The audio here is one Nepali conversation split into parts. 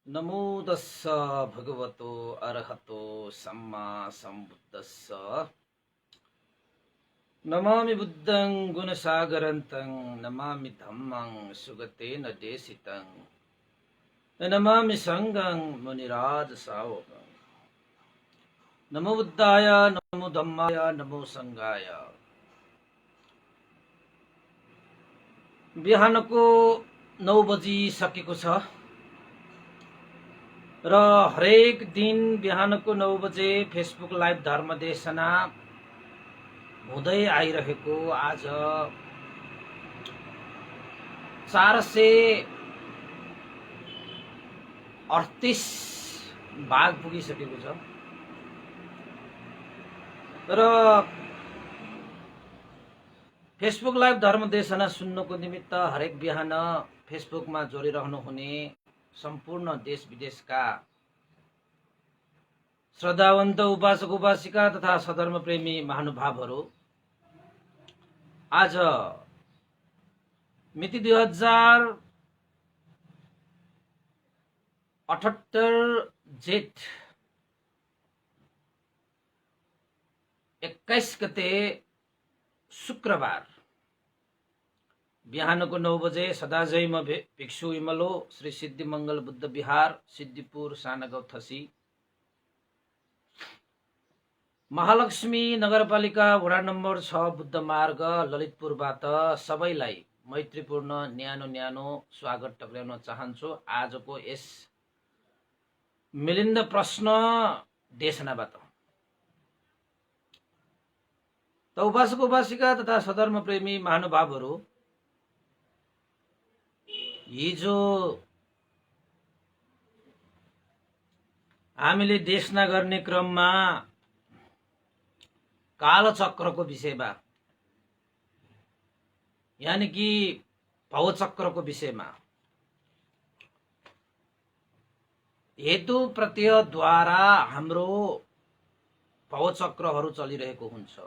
नमो तस्स भगवतो अरहतो सम्मा सम्बुद्धस्स। नमामि बुद्धं गुणसागरन्तं नमामि धम्मं सुगतेन देशितं नमामि संघं मुनिराज सावकं। नमो बुद्धाय नमो धम्माय नमो संघाय। बिहानको 9 बजिसकेको छ र हरेक दिन बिहानको 9 बजे फेसबुक लाइभ धर्मदेशना हुँदै आइरहेको आज 438 भाग पुगिसकेको छ र फेसबुक लाइभ धर्मदेशना सुन्नको निमित्त हरेक बिहान फेसबुकमा जोडिरहनु हुने सम्पूर्ण देश विदेशका श्रद्धावन्त उपासक उपासिका तथा सधर्म प्रेमी महानुभावहरू, आज मिति 2078 जेठ 21 गते शुक्रबार बिहानको 9 बजे सदाजैम भिक्षु इमलो श्री सिद्धिमंगल बुद्ध विहार सिद्धिपुर सानागाउँ थसी महालक्ष्मी नगरपालिका वडा नम्बर 6 बुद्ध मार्ग ललितपुरबाट सबैलाई मैत्रीपूर्ण न्यानो स्वागत टक्राउन चाहन्छु। आजको यस मिलिन्द प्रश्न देशनाबाट त उपासक उपासिका तथा सधर्म प्रेमी महानुभावहरू, हिजो हामीले देशना गर्ने क्रममा कालचक्रको विषयमा यानी कि भवचक्रको विषयमा हेतु प्रत्ययद्वारा हाम्रो भवचक्रहरू चलिरहेको हुन्छ।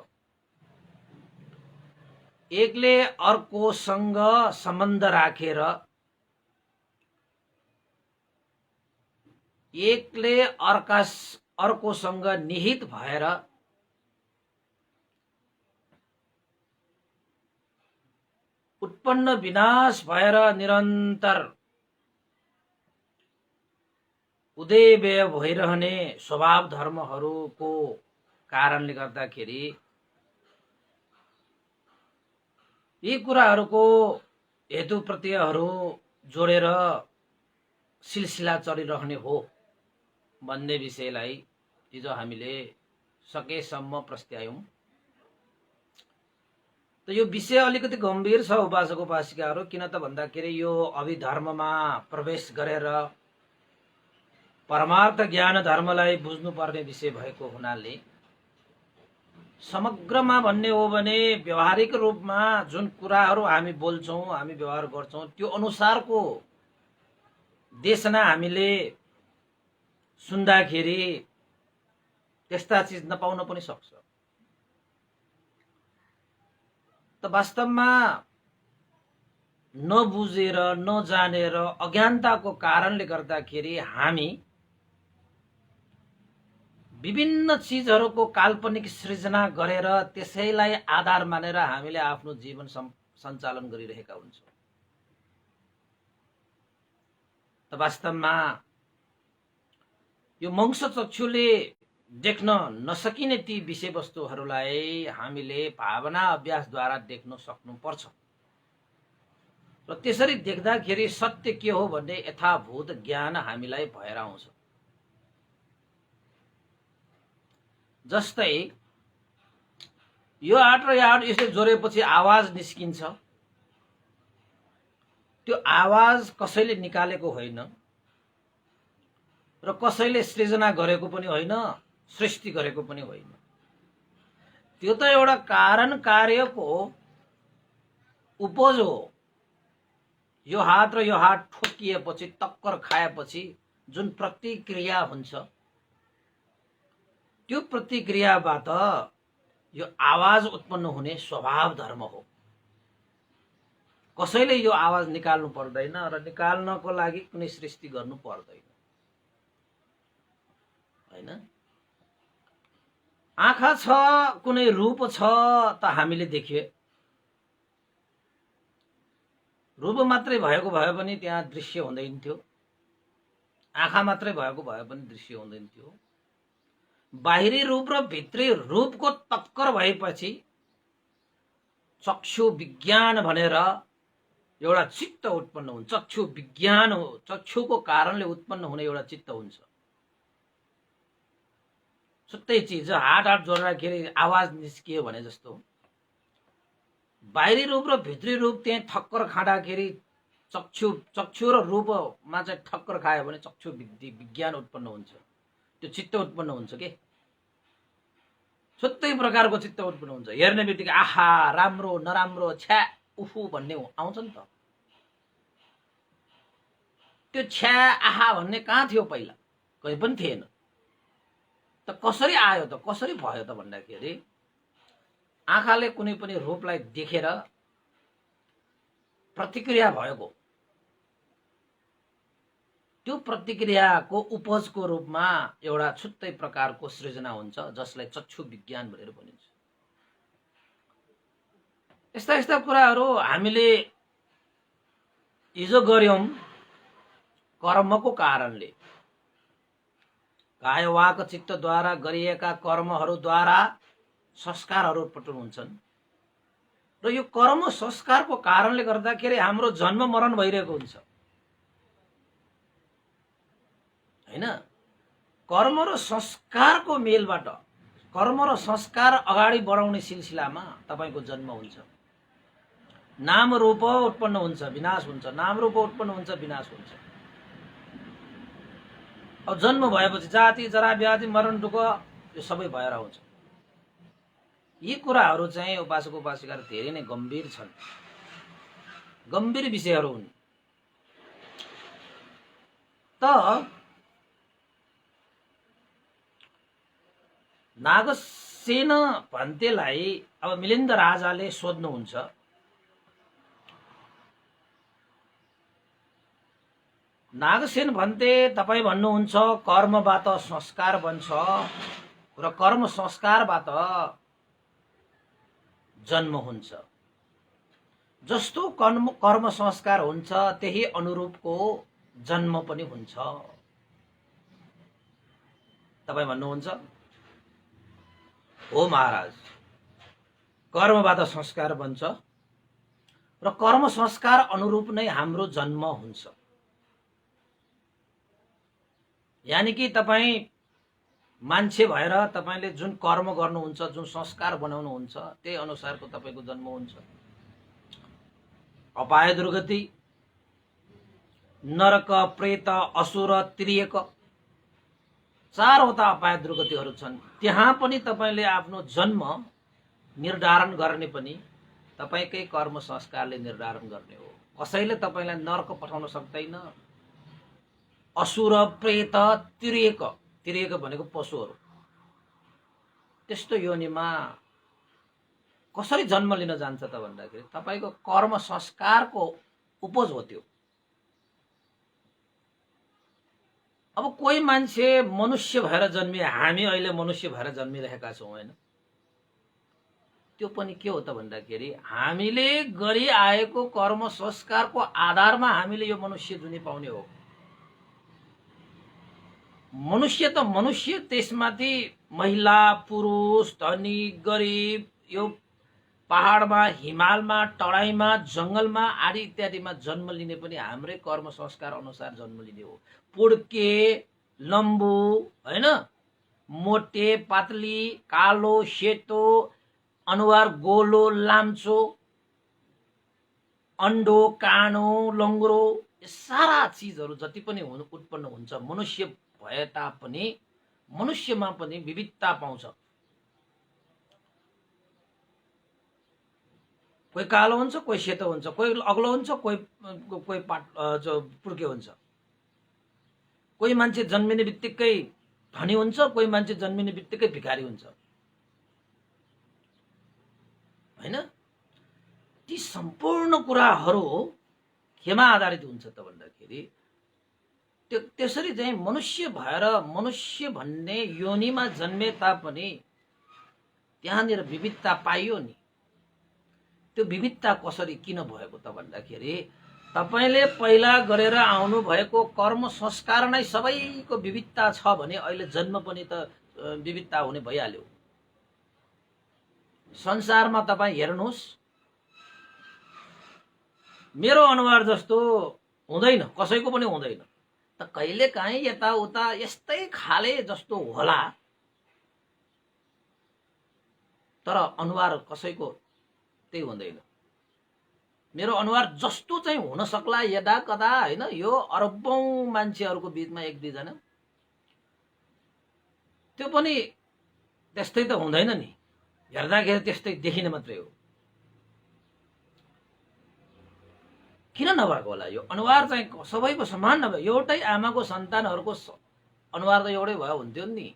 एकले अर्कोसँग सम्बन्ध राखेर, एकले अर्कोसँग निहित भएर उत्पन्न विनाश भएर निरन्तर उदय व्यय भइरहने स्वभाव धर्महरूको कारणले गर्दाखेरि यी कुराहरूको हेतु प्रत्ययहरू जोडेर सिलसिला चलिरहने हो भन्ने विषयलाई हिजो हामीले सकेसम्म प्रस्तायौं। त यो विषय अलिकति गम्भीर छ उपासक उपासिकाहरू, किन त भन्दाखेरि यो अभिधर्ममा प्रवेश गरेर परमार्थ ज्ञान धर्मलाई बुझ्नुपर्ने विषय भएको हुनाले समग्रमा भन्ने हो भने व्यवहारिक रूपमा जुन कुराहरू हामी बोल्छौं, हामी व्यवहार गर्छौं, त्यो अनुसारको देशना हामीले सुन्दाखेरि त्यस्ता चीज नपाउन पनि सक्छ। त वास्तवमा नबुझेर नजानेर अज्ञानताको कारणले गर्दाखेरि हामी विभिन्न चीजहरूको काल्पनिक सृजना गरेर त्यसैलाई आधार मानेर हामीले आफ्नो जीवन सञ्चालन गरिरहेका हुन्छौँ। त वास्तवमा यो मंस चक्षुले देख्न नसकिने ती विषयवस्तुहरूलाई हामीले भावना अभ्यासद्वारा देख्न सक्नुपर्छ र त्यसरी देख्दाखेरि सत्य के हो भन्ने यथाभूत ज्ञान हामीलाई भएर आउँछ। जस्तै यो हात र यो हात यसले जोडेपछि आवाज निस्किन्छ, त्यो आवाज कसैले निकालेको होइन र कसैले सृजना गरेको पनि होइन, सृष्टि गरेको पनि होइन। त्यो त एउटा कारण कार्यको उपज हो। यो हात र यो हात ठोकिएपछि, टक्कर खाएपछि जुन प्रतिक्रिया हुन्छ, त्यो प्रतिक्रियाबाट यो आवाज उत्पन्न हुने स्वभाव धर्म हो। कसैले यो आवाज निकाल्नु पर्दैन र निकाल्नको लागि कुनै सृष्टि गर्नु पर्दैन। हैन। आँखा छ, कुनै रूप छ त हामीले देखिए, रूप मात्रै भएको भए पनि त्यहाँ दृश्य हुँदैन थियो, आँखा मात्रै भएको भए पनि दृश्य हुँदैन थियो। बाहिरी रूप र भित्री रूपको टक्कर भएपछि चक्षु विज्ञान भनेर एउटा चित्त उत्पन्न हुन्छ। चक्षु विज्ञान हो, चक्षुको कारणले उत्पन्न हुने एउटा चित्त हुन्छ। छुट्टै चिज हात जोड्दाखेरि आवाज निस्कियो भने जस्तो बाहिरी रूप र भित्री रूप त्यहाँ ठक्कर खाँदाखेरि चक्षु र रूपमा चाहिँ ठक्कर खायो भने चक्षु विज्ञान उत्पन्न हुन्छ, त्यो चित्त उत्पन्न हुन्छ के। छुट्टै प्रकारको चित्त उत्पन्न हुन्छ। हेर्ने बित्तिकै आहा राम्रो नराम्रो छ्या उफु भन्ने आउँछ नि त। त्यो छ्या आहा भन्ने कहाँ थियो पहिला? कहीँ पनि थिएन। त कसरी आयो त, कसरी भयो त भन्दाखेरि आँखाले कुनै पनि रूपलाई देखेर प्रतिक्रिया भएको, त्यो प्रतिक्रियाको उपजको रूपमा एउटा छुट्टै प्रकारको सृजना हुन्छ जसलाई चक्षु विज्ञान भनेर भनिन्छ। यस्ता यस्ता कुराहरू हामीले हिजो गर्यौं कर्मको कारणले, काय वाक चित्तद्वारा गरिएका कर्महरूद्वारा संस्कारहरू उत्पन्न हुन्छन् र यो कर्म संस्कारको कारणले गर्दाखेरि हाम्रो जन्म मरण भइरहेको हुन्छ हैन। कर्म र संस्कारको मेलबाट, कर्म र संस्कार अगाडि बढाउने सिलसिलामा तपाईको जन्म हुन्छ। नाम रूप उत्पन्न हुन्छ, विनाश हुन्छ, नाम रूप उत्पन्न हुन्छ, विनाश हुन्छ। अब जन्म भएपछि जाति जरा व्याधि मरण दुःख यो सबै भएर आउँछ। यी कुराहरू चाहिँ उपासक उपासिकाहरू धेरै नै गम्भीर छन्, गम्भीर विषयहरू हुन्। त नागसेन भन्तेलाई अब मिलिन्द राजाले सोध्नुहुन्छ, नागसेन भन्ते तपाई भन्नुहुन्छ कर्मबाट संस्कार बन्छ र कर्म संस्कारबाट जन्म हुन्छ। जस्तो कर्म संस्कार हुन्छ त्यही अनुरूपको जन्म पनि हुन्छ। तपाई भन्नुहुन्छ हो महाराज, कर्मबाट संस्कार बन्छ र कर्म संस्कार अनुरूप नै हाम्रो जन्म हुन्छ। यानी कि तपाई मान्छे भएर तपाईले जुन कर्म गर्नुहुन्छ, जुन संस्कार बनाउनुहुन्छ त्यही अनुसारको तपाईको जन्म हुन्छ। अपाय दुर्गति, नरक प्रेत असुर त्रियक, चारवटा अपाय दुर्गतिहरू छन्। त्यहाँ पनि तपाईले आफ्नो जन्म निर्धारण गर्ने पनि तपाईकै कर्म संस्कारले निर्धारण गर्ने हो। कसैले तपाईलाई नरक पठाउन सक्दैन। असुर प्रेत त्रियक, त्रियक भनेको पशुहरू, त्यस्तो योनिमा कसरी जन्म लिन जान्छ त भन्दाखेरि तपाईको कर्म संस्कारको उपज हो त्यो। अब कोही मान्छे मनुष्य भएर जन्मिए, हामी अहिले मनुष्य भएर जन्मिरहेका छौं हैन, त्यो पनि के हो त भन्दाखेरि हामीले गरी आएको कर्म संस्कारको आधारमा हामीले यो मनुष्य जुनि पाउने हो। मनुष्य त मनुष्य, त्यसमाथि महिला पुरुष धनी गरिब, यो पहाडमा हिमालमा तराईमा जंगलमा आदि इत्यादिमा जन्म लिने पनि हाम्रै कर्म संस्कार अनुसार जन्म लिने हो। पुड्के लम्बु हैन, मोटे पातली, कालो सेतो, अनुहार गोलो लाम्चो, अन्डो कानो लङ्गुरो, सारा चीजहरू जति पनि उत्पन्न हुन्छ मनुष्य भए तापनि मनुष्यमा पनि विविधता पाउँछ। कोही कालो हुन्छ, कोही सेतो हुन्छ, कोही अग्लो हुन्छ, कोही पुड्के हुन्छ। कोही मान्छे जन्मिने बित्तिकै धनी हुन्छ, कोही मान्छे जन्मिने बित्तिकै भिखारी हुन्छ हैन। ती सम्पूर्ण कुराहरू केमा आधारित हुन्छ त भन्दाखेरि त्यसरी चाहिँ मनुष्य भएर मनुष्य भन्ने योनिमा जन्मे तापनि त्यहाँनिर विविधता पाइयो नि। त्यो विविधता कसरी किन भएको त भन्दाखेरि तपाईले पहिला गरेर आउनु भएको कर्म संस्कार नै सबैको विविधता छ भने अहिले जन्म पनि त विविधता हुने भइहाल्यो। संसारमा तपाई हेर्नुहोस्, मेरो अनुहार जस्तो हुँदैन, कसैको पनि हुँदैन। त कहिले काहीँ यताउता यस्तै खाले जस्तो होला, तर अनुहार कसैको त्यही हुँदैन। मेरो अनुहार जस्तो चाहिँ हुन सक्ला यदा कदा, हैन, यो अरबौं मान्छेहरूको बीचमा एक दुईजना, त्यो पनि त्यस्तै त हुँदैन नि। हेर्दाखेरि त्यस्तै देखिने मात्रै हो। किन नभएको होला? यो अनुहार चाहिँ सबैको समान नभए, एउटै आमाको सन्तानहरूको अनुहार त एउटै भयो हुन्थ्यो नि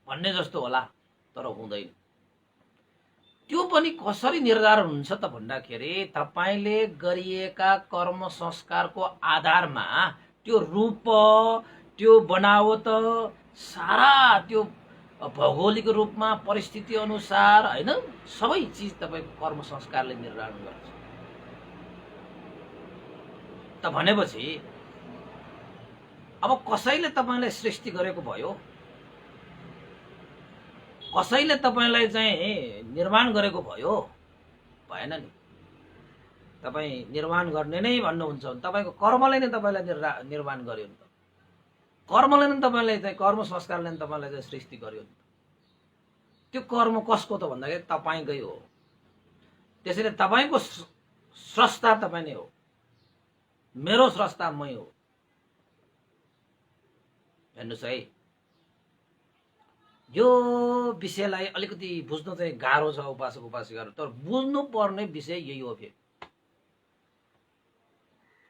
भन्ने जस्तो होला, तर हुँदैन। त्यो पनि कसरी निर्धारण हुन्छ त भन्दाखेरि तपाईले गरिएका कर्म संस्कारको आधारमा त्यो रूप, त्यो बनावट, सारा त्यो भौगोलिक रूपमा परिस्थिति अनुसार, हैन, सबै चीज तपाईको कर्म संस्कारले निर्धारण गर्छ। त भनेपछि अब कसैले तपाईलाई सृष्टि गरेको भयो, कसैले तपाईलाई चाहिँ निर्माण गरेको भयो, भएन नि। तपाई निर्माण गर्ने नै भन्नुहुन्छ भने तपाईको कर्मले नै तपाईलाई निर्माण गर्यो नि त। कर्मले नै तपाईलाई चाहिँ कर्म संस्कारले नै तपाईलाई चाहिँ सृष्टि गर्यो नि त। त्यो कर्म कसको त भन्दाखेरि तपाईकै हो। त्यसैले तपाईको स्रष्टा तपाई नै हो, मेरो स्रष्टा मै हो। हेर्नुस् है, यो विषयलाई अलिकति बुझ्न चाहिँ गाह्रो छ उपासक उपासिकाहरू, तर बुझ्नु पर्ने विषय यही हो। फेरि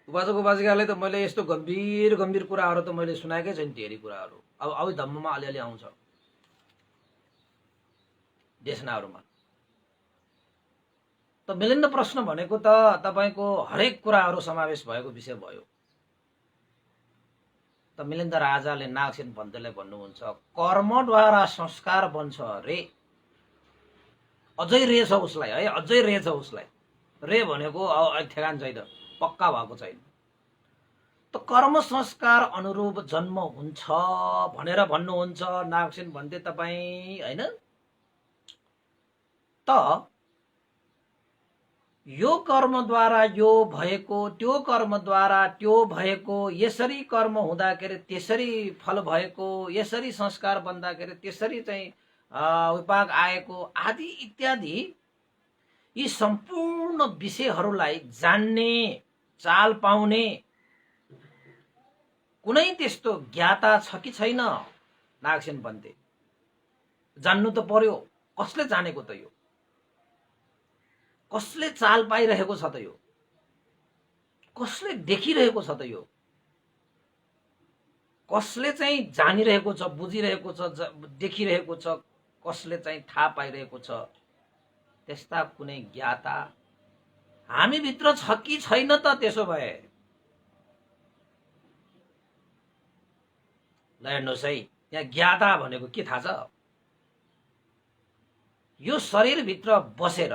उपासक उपासिकाले त मैले यस्तो गम्भीर गम्भीर कुराहरू त मैले सुनाएकै छैन। धेरै कुराहरू अब धम्ममा अलिअलि आउँछ, देशनाहरूमा। त मिलिन्द प्रश्न भनेको त तपाईको हरेक कुराहरू समावेश भएको विषय भयो। त मिलिन्द राजाले नागसेन पन्तलाई भन्नुहुन्छ, कर्मद्वारा संस्कार बन्छ रे। अझै रे छ उसलाई, है, अझै रे छ उसलाई। रे भनेको ठेगान छैन, पक्का भएको छैन। त कर्म संस्कार अनुरूप जन्म हुन्छ भनेर भन्नुहुन्छ नागसेन भन्थे तपाई, हैन। त यो कर्मद्वारा यो भएको, त्यो कर्मद्वारा त्यो भएको, यसरी कर्म हुँदाखेरि त्यसरी फल भएको, यसरी संस्कार बन्दाखेरि त्यसरी चाहिँ विपाक आएको आदि इत्यादि, यी सम्पूर्ण विषयहरूलाई जान्ने, चाल पाउने कुनै त्यस्तो ज्ञाता छ कि छैन? नागसेन भन्थे जान्नु त पर्यो। कसले जानेको त यो? कसले चाल पाइरहेको छ त यो? कसले देखिरहेको छ त यो? कसले चाहिँ जानिरहेको छ, बुझिरहेको छ, देखिरहेको छ? कसले चाहिँ थाहा पाइरहेको छ? त्यस्ता कुनै ज्ञाता हामी भित्र छ कि छैन त? त्यसो भए ल हेर्नुहोस् है, यहाँ ज्ञाता भनेको के थाहा छ? यो शरीरभित्र बसेर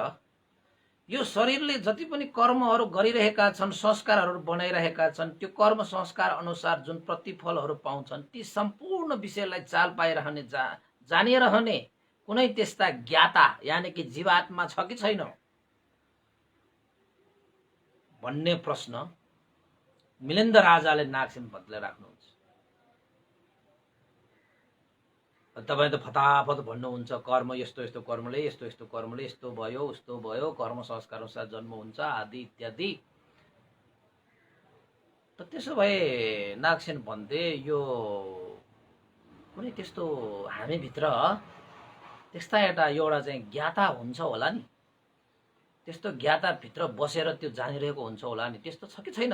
यो शरीरले जति पनि कर्महरू गरिरहेका छन्, संस्कारहरू बनाइरहेका छन्, त्यो कर्म संस्कार अनुसार जुन प्रतिफलहरू पाउँछन्, ती सम्पूर्ण विषयलाई चाल पाइरहने, जानिरहने कुनै त्यस्ता ज्ञाता यानि कि जीवात्मा छ कि छैन भन्ने प्रश्न मिलिन्द राजाले नागसेन पन्तलाई राख्नुहुन्छ। तपाईं त फटाफट भन्नुहुन्छ कर्म यस्तो यस्तो कर्मले, यस्तो यस्तो कर्मले यस्तो भयो उस्तो भयो, कर्म संस्कार अनुसार जन्म हुन्छ आदि इत्यादि। त त्यसो भए नागसेन भन्थे यो कुनै त्यस्तो हामी भित्र त्यस्ता एउटा चाहिँ ज्ञाता हुन्छ होला नि, त्यस्तो ज्ञाता भित्र बसेर त्यो जानिरहेको हुन्छ होला नि, त्यस्तो छ कि छैन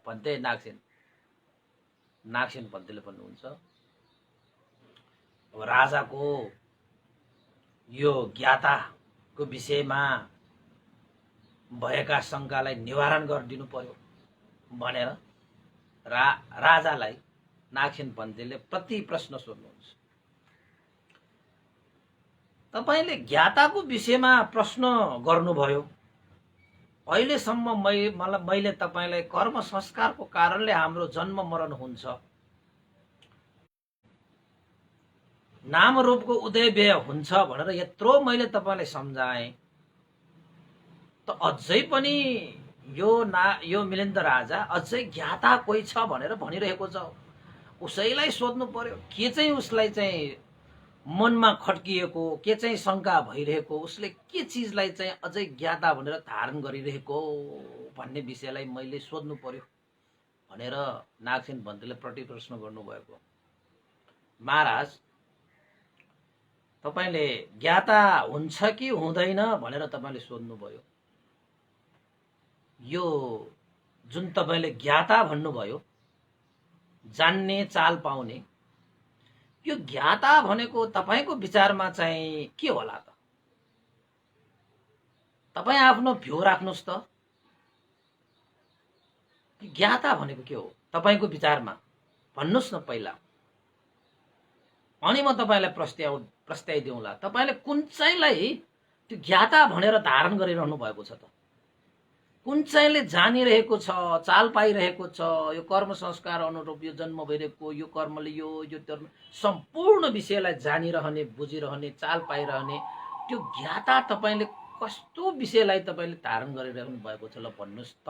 भन्थे नागसेन भन्थेले भन्नुहुन्छ, अब राजाको यो ज्ञाताको विषयमा भएका शङ्कालाई निवारण गरिदिनु पर्यो भनेर राजालाई नागसेन पन्थीले प्रति प्रश्न सोध्नुहुन्छ। तपाईले ज्ञाताको विषयमा प्रश्न गर्नुभयो। अहिलेसम्म मैले तपाईलाई कर्म संस्कारको कारणले हाम्रो जन्म मरण हुन्छ, नाम रूपको उदय व्यय हुन्छ भनेर यत्रो मैले तपाईलाई सम्झाएँ, त अझै पनि यो मिलिन्द राजा अझै ज्ञाता कोही छ भनेर भनिरहेको छ। उसैलाई सोध्नु पर्यो के चाहिँ उसलाई चाहिँ मनमा खट्किएको, के चाहिँ शंका भइरहेको, उसले के चिजलाई चाहिँ अझै ज्ञाता भनेर धारण गरिरहेको भन्ने विषयलाई मैले सोध्नु पर्यो भनेर नागसेन पन्थीले प्रतिप्रश्न गर्नुभएको। महाराज, तपाईले ज्ञाता हुन्छ कि हुँदैन भनेर तपाईले सोध्नुभयो। यो जुन तपाईले ज्ञाता भन्नुभयो, जान्ने चाल पाउने, यो ज्ञाता भनेको तपाईको विचारमा चाहिँ के होला त? तपाई आफ्नो भ्यू राख्नुस् त। ज्ञाता भनेको के हो तपाईको विचारमा भन्नुस् न पहिला, अनि म तपाईलाई प्रस्ताइदिउँला। तपाईले कुन चाहिँलाई त्यो ज्ञाता भनेर धारण गरिरहनु भएको छ त? कुन चाहिँले जानिरहेको छ, चाल पाइरहेको छ, यो कर्म संस्कार अनुरूप यो जन्म भइरहेको, यो कर्मले यो धर्म, सम्पूर्ण विषयलाई जानिरहने, बुझिरहने, चाल पाइरहने त्यो ज्ञाता तपाईले कस्तो विषयलाई तपाईले धारण गरिरहनु भएको छ ल भन्नुस् त?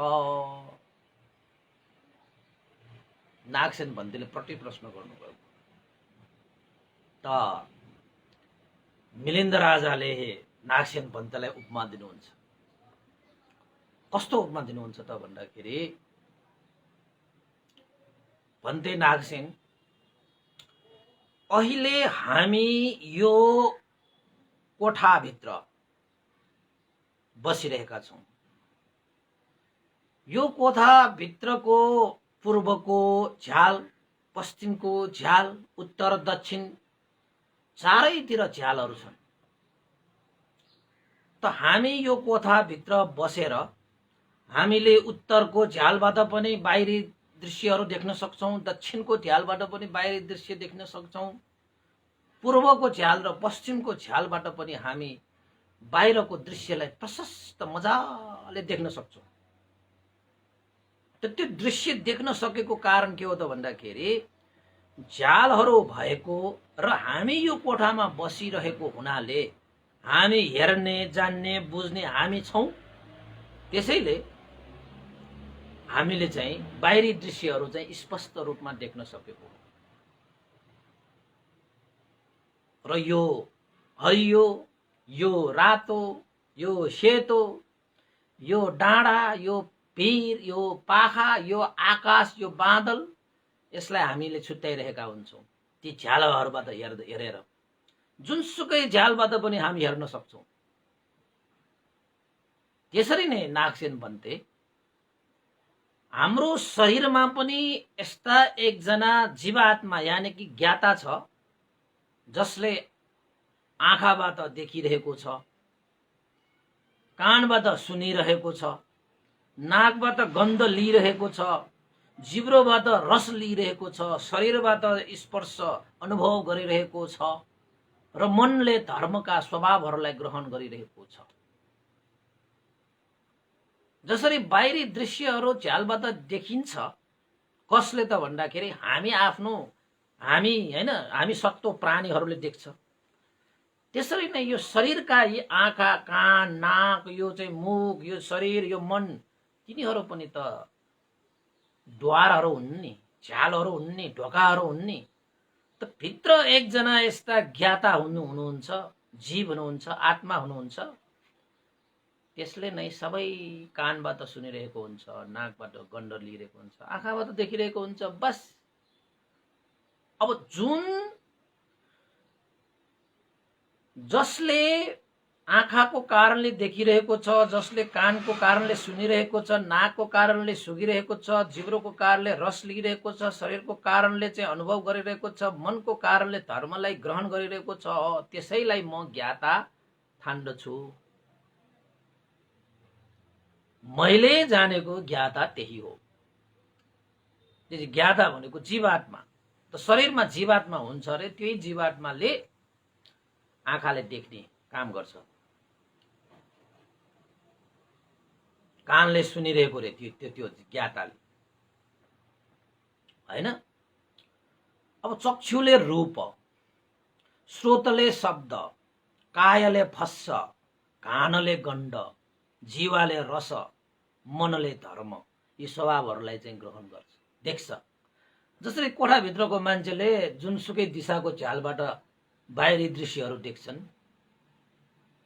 नागसेन पन्थीले प्रतिप्रश्न गर्नुभयो। त मिलिन्द राजाले नागसेन पन्थीलाई उपमा दिनुहुन्छ। कस्तो उपमा दिनुहुन्छ त भन्दाखेरि, भन्थे नागसेन, अहिले हामी यो कोठाभित्र बसिरहेका छौं। यो कोठाभित्रको पूर्वको झ्याल, पश्चिमको झ्याल, उत्तर दक्षिण चारैतिर झ्यालहरू छन्। त हामी यो कोठाभित्र बसेर हामीले उत्तरको झ्यालबाट पनि बाहिरी दृश्यहरू देख्न सक्छौं, दक्षिणको झ्यालबाट पनि बाहिरी दृश्य देख्न सक्छौं, पूर्वको झ्याल र पश्चिमको झ्यालबाट पनि हामी बाहिरको दृश्यलाई प्रशस्त मजाले देख्न सक्छौं। त त्यो दृश्य देख्न सकेको कारण के हो त भन्दाखेरि, झ्यालहरू भएको र हामी यो कोठामा बसिरहेको हुनाले हामी हेर्ने, जान्ने, बुझ्ने हामी छौं। त्यसैले हामीले चाहिँ बाहिरी दृश्यहरू चाहिँ स्पष्ट रूपमा देख्न सकेको हो। र यो हरियो, यो रातो, यो सेतो, यो डाँडा, यो भिर, यो पाखा, यो आकाश, यो बादल, यसलाई हामीले छुट्याइरहेका हुन्छौं ती झ्यालहरूबाट हेरेर। जुनसुकै झ्यालबाट पनि हामी हेर्न सक्छौं। त्यसरी नै नागसेन भन्थे, हाम्रो शरीरमा पनि यस्ता एकजना जीवात्मा यानी कि ज्ञाता छ, जसले आँखाबाट देखिरहेको छ, कानबाट सुनिरहेको छ, नाकबाट गन्ध लिइरहेको छ, जिब्रोबाट रस लिइरहेको छ, शरीरबाट स्पर्श अनुभव गरिरहेको छ र मनले धर्मका स्वभावहरूलाई ग्रहण गरिरहेको छ। जसरी बाहिरी दृश्यहरू झ्यालबाट देखिन्छ, कसले त भन्दाखेरि हामी सक्तो प्राणीहरूले देख्छ। त्यसरी नै यो शरीरका यी आँखा, कान, नाक, यो चाहिँ मुख, यो शरीर, यो मन, तिनीहरू पनि त द्वारहरू हुन् नि, झ्यालहरू हुन् नि, ढोकाहरू हुन् नि। त भित्र एकजना यस्ता ज्ञाता हुनुहुन्छ, जीव हुनुहुन्छ, आत्मा हुनुहुन्छ। त्यसले नै सबै कानबाट सुनिरहेको हुन्छ, नाकबाट गन्ध लिइरहेको हुन्छ, आँखाबाट देखिरहेको हुन्छ। बस अब जसले आँखाको कारणले देखिरहेको छ, जसले कानको कारणले सुनिरहेको छ, नाकको कारणले सुगिरहेको छ, जिब्रोको कारणले रस लिइरहेको छ, शरीरको कारणले चाहिँ अनुभव गरिरहेको छ, मनको कारणले धर्मलाई ग्रहण गरिरहेको छ, त्यसैलाई म ज्ञाता ठान्दछु। मैले जानेको ज्ञाता त्यही हो। ज्ञाता भनेको जीवात्मा। त शरीरमा जीवात्मा हुन्छ अरे, त्यही जीवात्माले आँखाले देख्ने काम गर्छ, कानले सुनिरहेको रे त्यो ज्ञाताले, हैन? अब चक्षुले रूप, श्रोतले शब्द, कायले फस्स, कानले गन्ध, जीवाले रस, मनले धर्म, यी स्वभावहरूलाई चाहिँ ग्रहण गर्छ, देख्छ। जसरी कोठाभित्रको मान्छेले जुनसुकै दिशाको झ्यालबाट बाहिरी दृश्यहरू देख्छन्,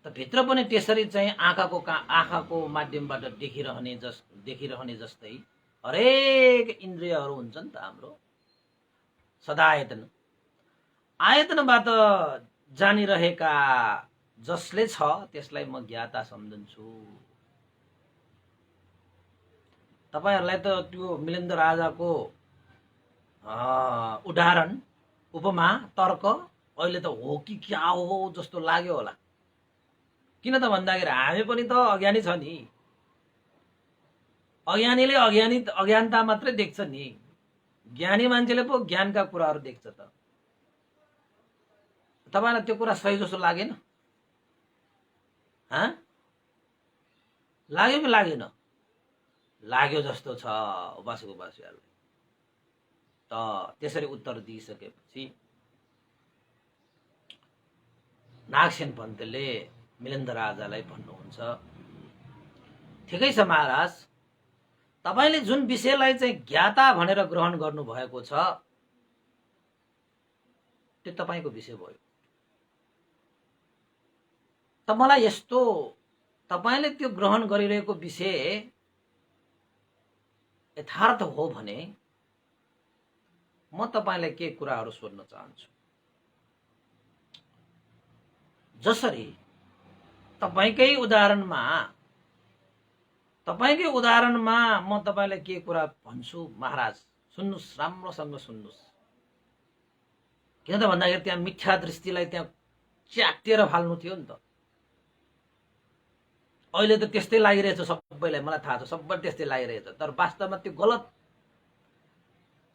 त भित्र पनि त्यसरी चाहिँ आँखाको माध्यमबाट देखिरहने जस्तै हरेक इन्द्रियहरू हुन्छ नि त हाम्रो सदायतन। आयतनबाट जानिरहेका जसले छ त्यसलाई म ज्ञाता सम्झन्छु। तपाईहरुलाई त त्यो मिलिन्द राजाको उदाहरण, उपमा, तर्क अहिले त हो कि क्या हो जस्तो लाग्यो होला। किन त भन्दाखेरि हामी पनि त अज्ञानी छ नि, अज्ञानीले अज्ञानता मात्रै देख्छ नि, ज्ञानी मान्छेले पो ज्ञानका कुराहरू देख्छ। त तपाईलाई त्यो कुरा सही जस्तो लागेन? लाग्यो कि लागेन? लाग्यो जस्तो छ उपासकहरूलाई। त त्यसरी उत्तर दिइसकेपछि नागसेन पन्तले मिलिन्द राजालाई भन्नुहुन्छ, ठिकै छ महाराज, तपाईले जुन विषयलाई चाहिँ ज्ञाता भनेर ग्रहण गर्नुभएको छ त्यो तपाईको विषय भयो। त मलाई यस्तो, तपाईले त्यो ग्रहण गरिरहेको विषय यथार्थ हो भने म तपाईलाई के कुराहरू सोध्न चाहन्छु। जसरी तपाईकै उदाहरणमा म तपाईलाई के कुरा भन्छु महाराज, सुन्नुस्, राम्रोसँग सुन्नुस्। किन त भन्दाखेरि त्यहाँ मिथ्या दृष्टिलाई त्यहाँ च्यातेर फाल्नु थियो नि त। अहिले त त्यस्तै लागिरहेछ सबैलाई, मलाई थाहा छ, सबै त्यस्तै लागिरहेछ। तर वास्तवमा त्यो गलत,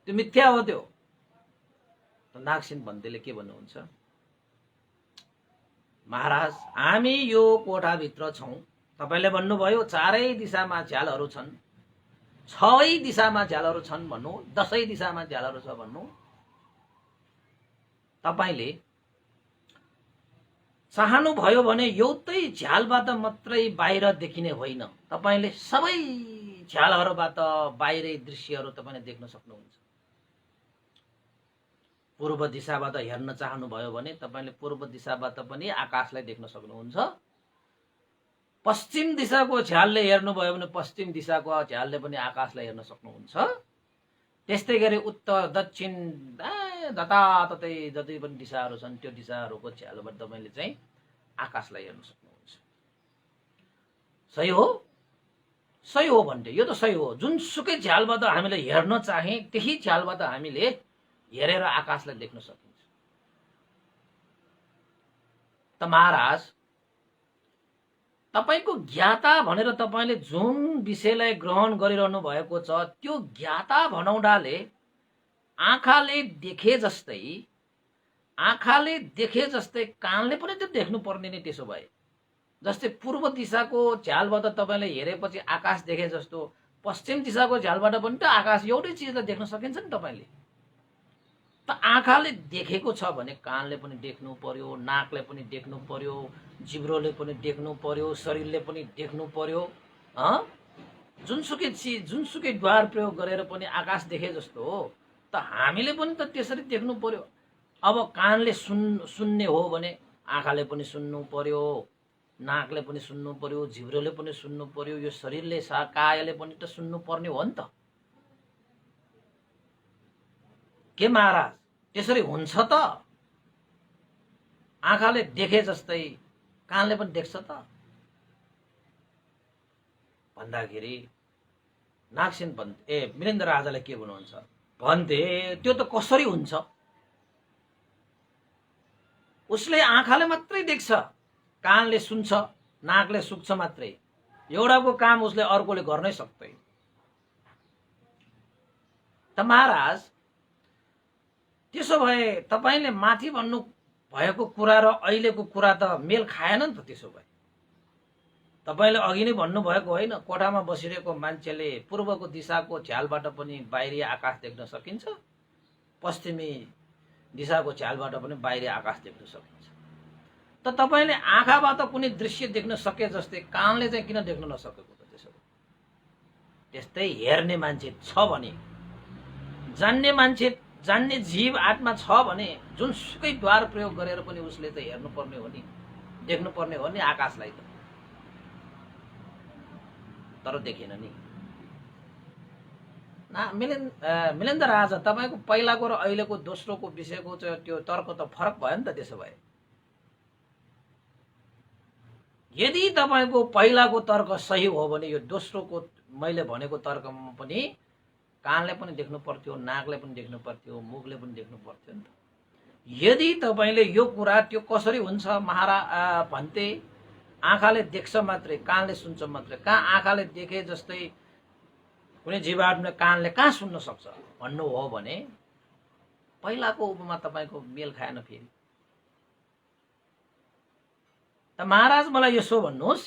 त्यो मिथ्या हो त्यो। नागसेन पन्तले के भन्नुहुन्छ, महाराज हामी यो कोठाभित्र छौं, तपाईले भन्नुभयो चारै दिशामा झ्यालहरू छन्, छै दिशामा झ्यालहरू छन् भन्नु, 10 दिशामा झ्यालहरू छ भन्नु। तपाईले चाहनु भयो भने एउटै झ्यालबाट मात्रै बाहिर देखिने होइन, तपाईले सबै झ्यालहरूबाट बाहिरी दृश्यहरू तपाईले देख्न सक्नुहुन्छ। पूर्व दिशाबाट हेर्न चाहनु भयो भने तपाईले पूर्व दिशाबाट पनि आकाशलाई देख्न सक्नुहुन्छ। पश्चिम दिशाको झ्यालले हेर्नु भयो भने पश्चिम दिशाको झ्यालले पनि आकाशलाई हेर्न सक्नुहुन्छ। त्यस्तै गरी उत्तर दक्षिण जताततै जति पनि दिशाहरू छन् त्यो दिशाहरूको झ्यालबाट तपाईले चाहिँ आकाशलाई हेर्न सक्नुहुन्छ। सही हो? सही हो भन्थे, यो त सही हो। जुनसुकै झ्यालबाट हामीले हेर्न चाहे त्यही झ्यालबाट हामीले हेरेर आकाशलाई देख्न सकिन्छ। त महाराज तपाईको ज्ञाता भनेर तपाईले जुन विषयलाई ग्रहण गरिरहनु भएको छ त्यो ज्ञाता भनाउँदाले आँखाले देखे जस्तै कानले पनि त्यो देख्नु पर्ने नै। त्यसो भए जस्तै पूर्व दिशाको झ्यालबाट तपाईले हेरेपछि आकाश देखे जस्तो पश्चिम दिशाको झ्यालबाट पनि त आकाश एउटै चिज त देख्न सकिन्छ नि तपाईले। त आँखाले देखेको छ भने कानले पनि देख्नु पर्यो, नाकले पनि देख्नु पर्यो, जिब्रोले पनि देख्नु पर्यो, शरीरले पनि देख्नु पर्यो। जुनसुकै चिज, जुनसुकै द्वार प्रयोग गरेर पनि आकाश देखे जस्तो हो, त हामीले पनि त त्यसरी देख्नु पर्यो। अब कानले सुन्ने हो भने आँखाले पनि सुन्नु पर्यो, नाकले पनि सुन्नु पर्यो, जिब्रोले पनि सुन्नु पर्यो, यो शरीरले कायले पनि त सुन्नु पर्ने हो नि त। के महाराज त्यसरी हुन्छ त? आँखाले देखे जस्तै कानले पनि देख्छ त भन्दाखेरि नागसेन पन्त मिलिन्द राजाले के भन्नुहुन्छ भन्थे, त्यो त कसरी हुन्छ? उसले आँखाले मात्रै देख्छ, कानले सुन्छ, नाकले सुक्छ मात्रै। एउटाको काम उसले अर्कोले गर्नै सक्दैन। त त महाराज त्यसो भए तपाईले माथि भन्नु भएको कुरा र अहिलेको कुरा त मेल खाएन नि त। त्यसो भए तपाईले अघि नै भन्नु भएको होइन, कोठामा बसिरहेको मान्छेले पूर्वको दिशाको झ्यालबाट पनि बाहिरी आकाश देख्न सकिन्छ, पश्चिमी दिशाको झ्यालबाट पनि बाहिरी आकाश देख्न सकिन्छ। त तपाईले आँखाबाट कुनै दृश्य देख्न सके जस्तै कानले चाहिँ किन देख्न नसकेको त? त्यसो त्यस्तै हेर्ने मान्छे छ भने, जान्ने मान्छे, जान्ने जीव आत्मा छ भने जुनसुकै द्वार प्रयोग गरेर पनि उसले त हेर्नुपर्ने हो नि, देख्नुपर्ने हो नि आकाशलाई त। तर देखेन नि। मिलेन्द्र राजा, तपाईको पहिलाको र अहिलेको दोस्रोको विषयको त्यो तर्क त फरक भयो नि त। त्यसो भए यदि तपाईको पहिलाको तर्क सही हो भने यो दोस्रोको मैले भनेको तर्कमा पनि कानले पनि देख्नु पर्थ्यो, नाकले पनि देख्नु पर्थ्यो, मुखले पनि देख्नु पर्थ्यो नि त। यदि तपाईले यो कुरा त्यो कसरी हुन्छ भन्थे, आँखाले देख्छ मात्रै, कानले सुन्छ मात्रै, कहाँ आँखाले देखे जस्तै कुनै जीवात्माले कानले कहाँ सुन्न सक्छ भन्नु हो भने पहिलाको उपमा तपाईको मेल खाएन। फेरि त महाराज मलाई यसो भन्नुहोस्,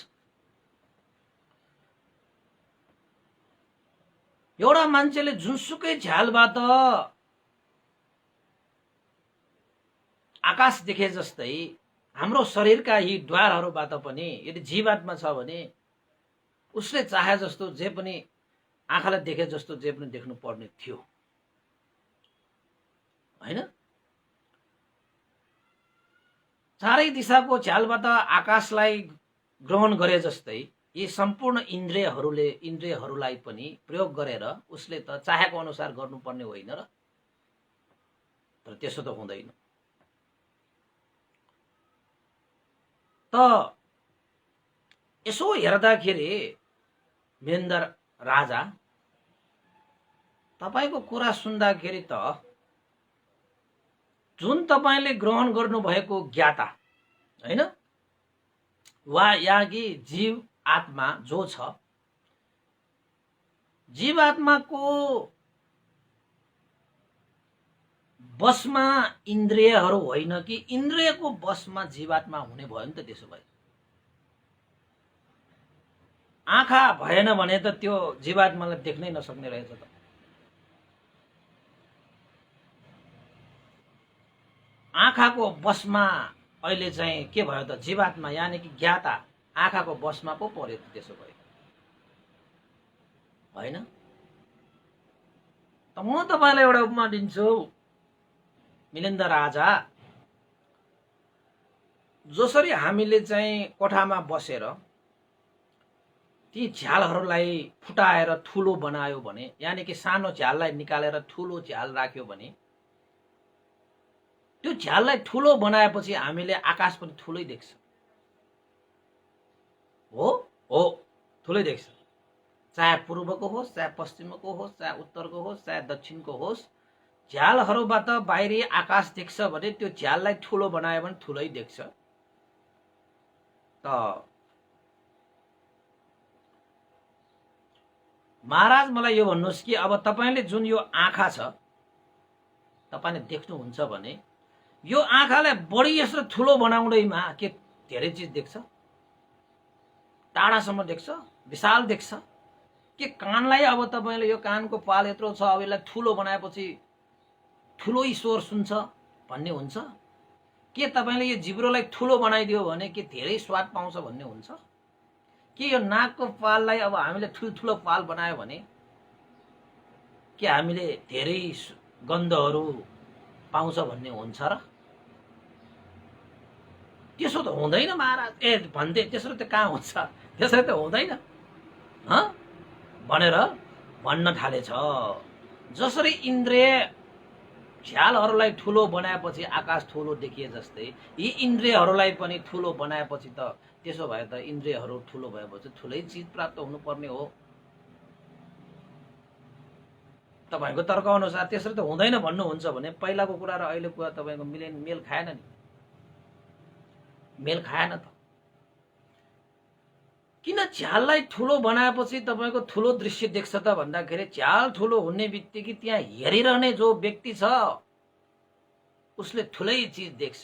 एउटा मान्छेले जुनसुकै झ्यालबाट आकाश देखे जस्तै हाम्रो शरीरका यी द्वारहरूबाट पनि यदि जीवात्मा छ भने उसले चाहे जस्तो जे पनि आँखाले देखे जस्तो जे पनि देख्नु पर्ने थियो हैन? चारै दिशाको झ्यालबाट आकाशलाई ग्रहण गरे जस्तै यी सम्पूर्ण इन्द्रियहरूलाई पनि प्रयोग गरेर उसले त चाहेको अनुसार गर्नुपर्ने होइन र? तर त्यसो त हुँदैन। त यसो हेर्दाखेरि वीरेन्द्र राजा, तपाईको कुरा सुन्दाखेरि त जुन तपाईले ग्रहण गर्नुभएको ज्ञाता हैन वा यागी जीव आत्मा जो छ, जीवात्माको बसमा इन्द्रियहरू होइन कि इन्द्रियको बसमा जीवात्मा हुने भयो नि त। त्यसो भए आँखा भएन भने त त्यो जीवात्मालाई देख्नै नसक्ने रहेछ त। आँखाको बसमा अहिले चाहिँ के भयो त? जीवात्मा यानि कि ज्ञाता आँखाको बसमा पो पर्यो त। त्यसो भए होइन त म तपाईलाई एउटा उपमा दिन्छु मिलिन्द राजा। जसरी हामीले चाहिँ कोठामा बसेर ती झ्यालहरूलाई फुटाएर ठुलो बनायो भने, यानि कि सानो झ्याललाई निकालेर ठुलो झ्याल राख्यो भने, त्यो झ्याललाई ठुलो बनाएपछि हामीले आकाश पनि ठुलै देख्छ। हो ठुलै देख्छ। चाहे पूर्वको होस्, चाहे पश्चिमको होस्, चाहे उत्तरको होस्, चाहे दक्षिणको होस्, झ्यालहरूबाट बाहिरी आकाश देख्छ भने त्यो झ्याललाई ठुलो बनायो भने ठुलै देख्छ। त महाराज मलाई यो भन्नुहोस् कि अब तपाईले जुन यो आँखा छ तपाईले देख्नुहुन्छ भने यो आँखालाई बढी यसो ठुलो बनाउँदैमा के धेरै चीज देख्छ? टाढासम्म देख्छ, विशाल देख्छ। के कानलाई अब तपाईले यो कानको पाल यत्रो छ, अब यसलाई ठुलो बनाएपछि ठुलो स्वर सुन्छ भन्ने हुन्छ? के तपाईले यो जिब्रोलाई ठुलो बनाइदियो भने के धेरै स्वाद पाउँछ भन्ने हुन्छ? के यो नाकको पाललाई अब हामीले ठुल्ठुलो पाल बनायो भने के हामीले धेरै गन्धहरू पाउँछ भन्ने हुन्छ र? त्यसो त हुँदैन महाराज। भन्थे त्यसरी त कहाँ हुन्छ? त्यसरी त हुँदैन भनेर भन्न थालेछ। जसरी इन्द्रिय झ्यालहरूलाई ठुलो बनाएपछि आकाश ठुलो देखिए जस्तै यी इन्द्रियहरूलाई पनि ठुलो बनाएपछि त त्यसो भए त इन्द्रियहरू ठुलो भएपछि ठुलै चीज प्राप्त हुनुपर्ने हो। तपाईको तर्क अनुसार त्यसरी त हुँदैन भन्नुहुन्छ भने पहिलाको कुरा र अहिलेको कुरा तपाईको मेल खाएन नि, मेल खाएन त। किन झ्याललाई ठुलो बनाएपछि तपाईँको ठुलो दृश्य देख्छ त भन्दाखेरि झ्याल ठुलो हुने बित्तिकै त्यहाँ हेरिरहने जो व्यक्ति छ उसले ठुलै चिज देख्छ,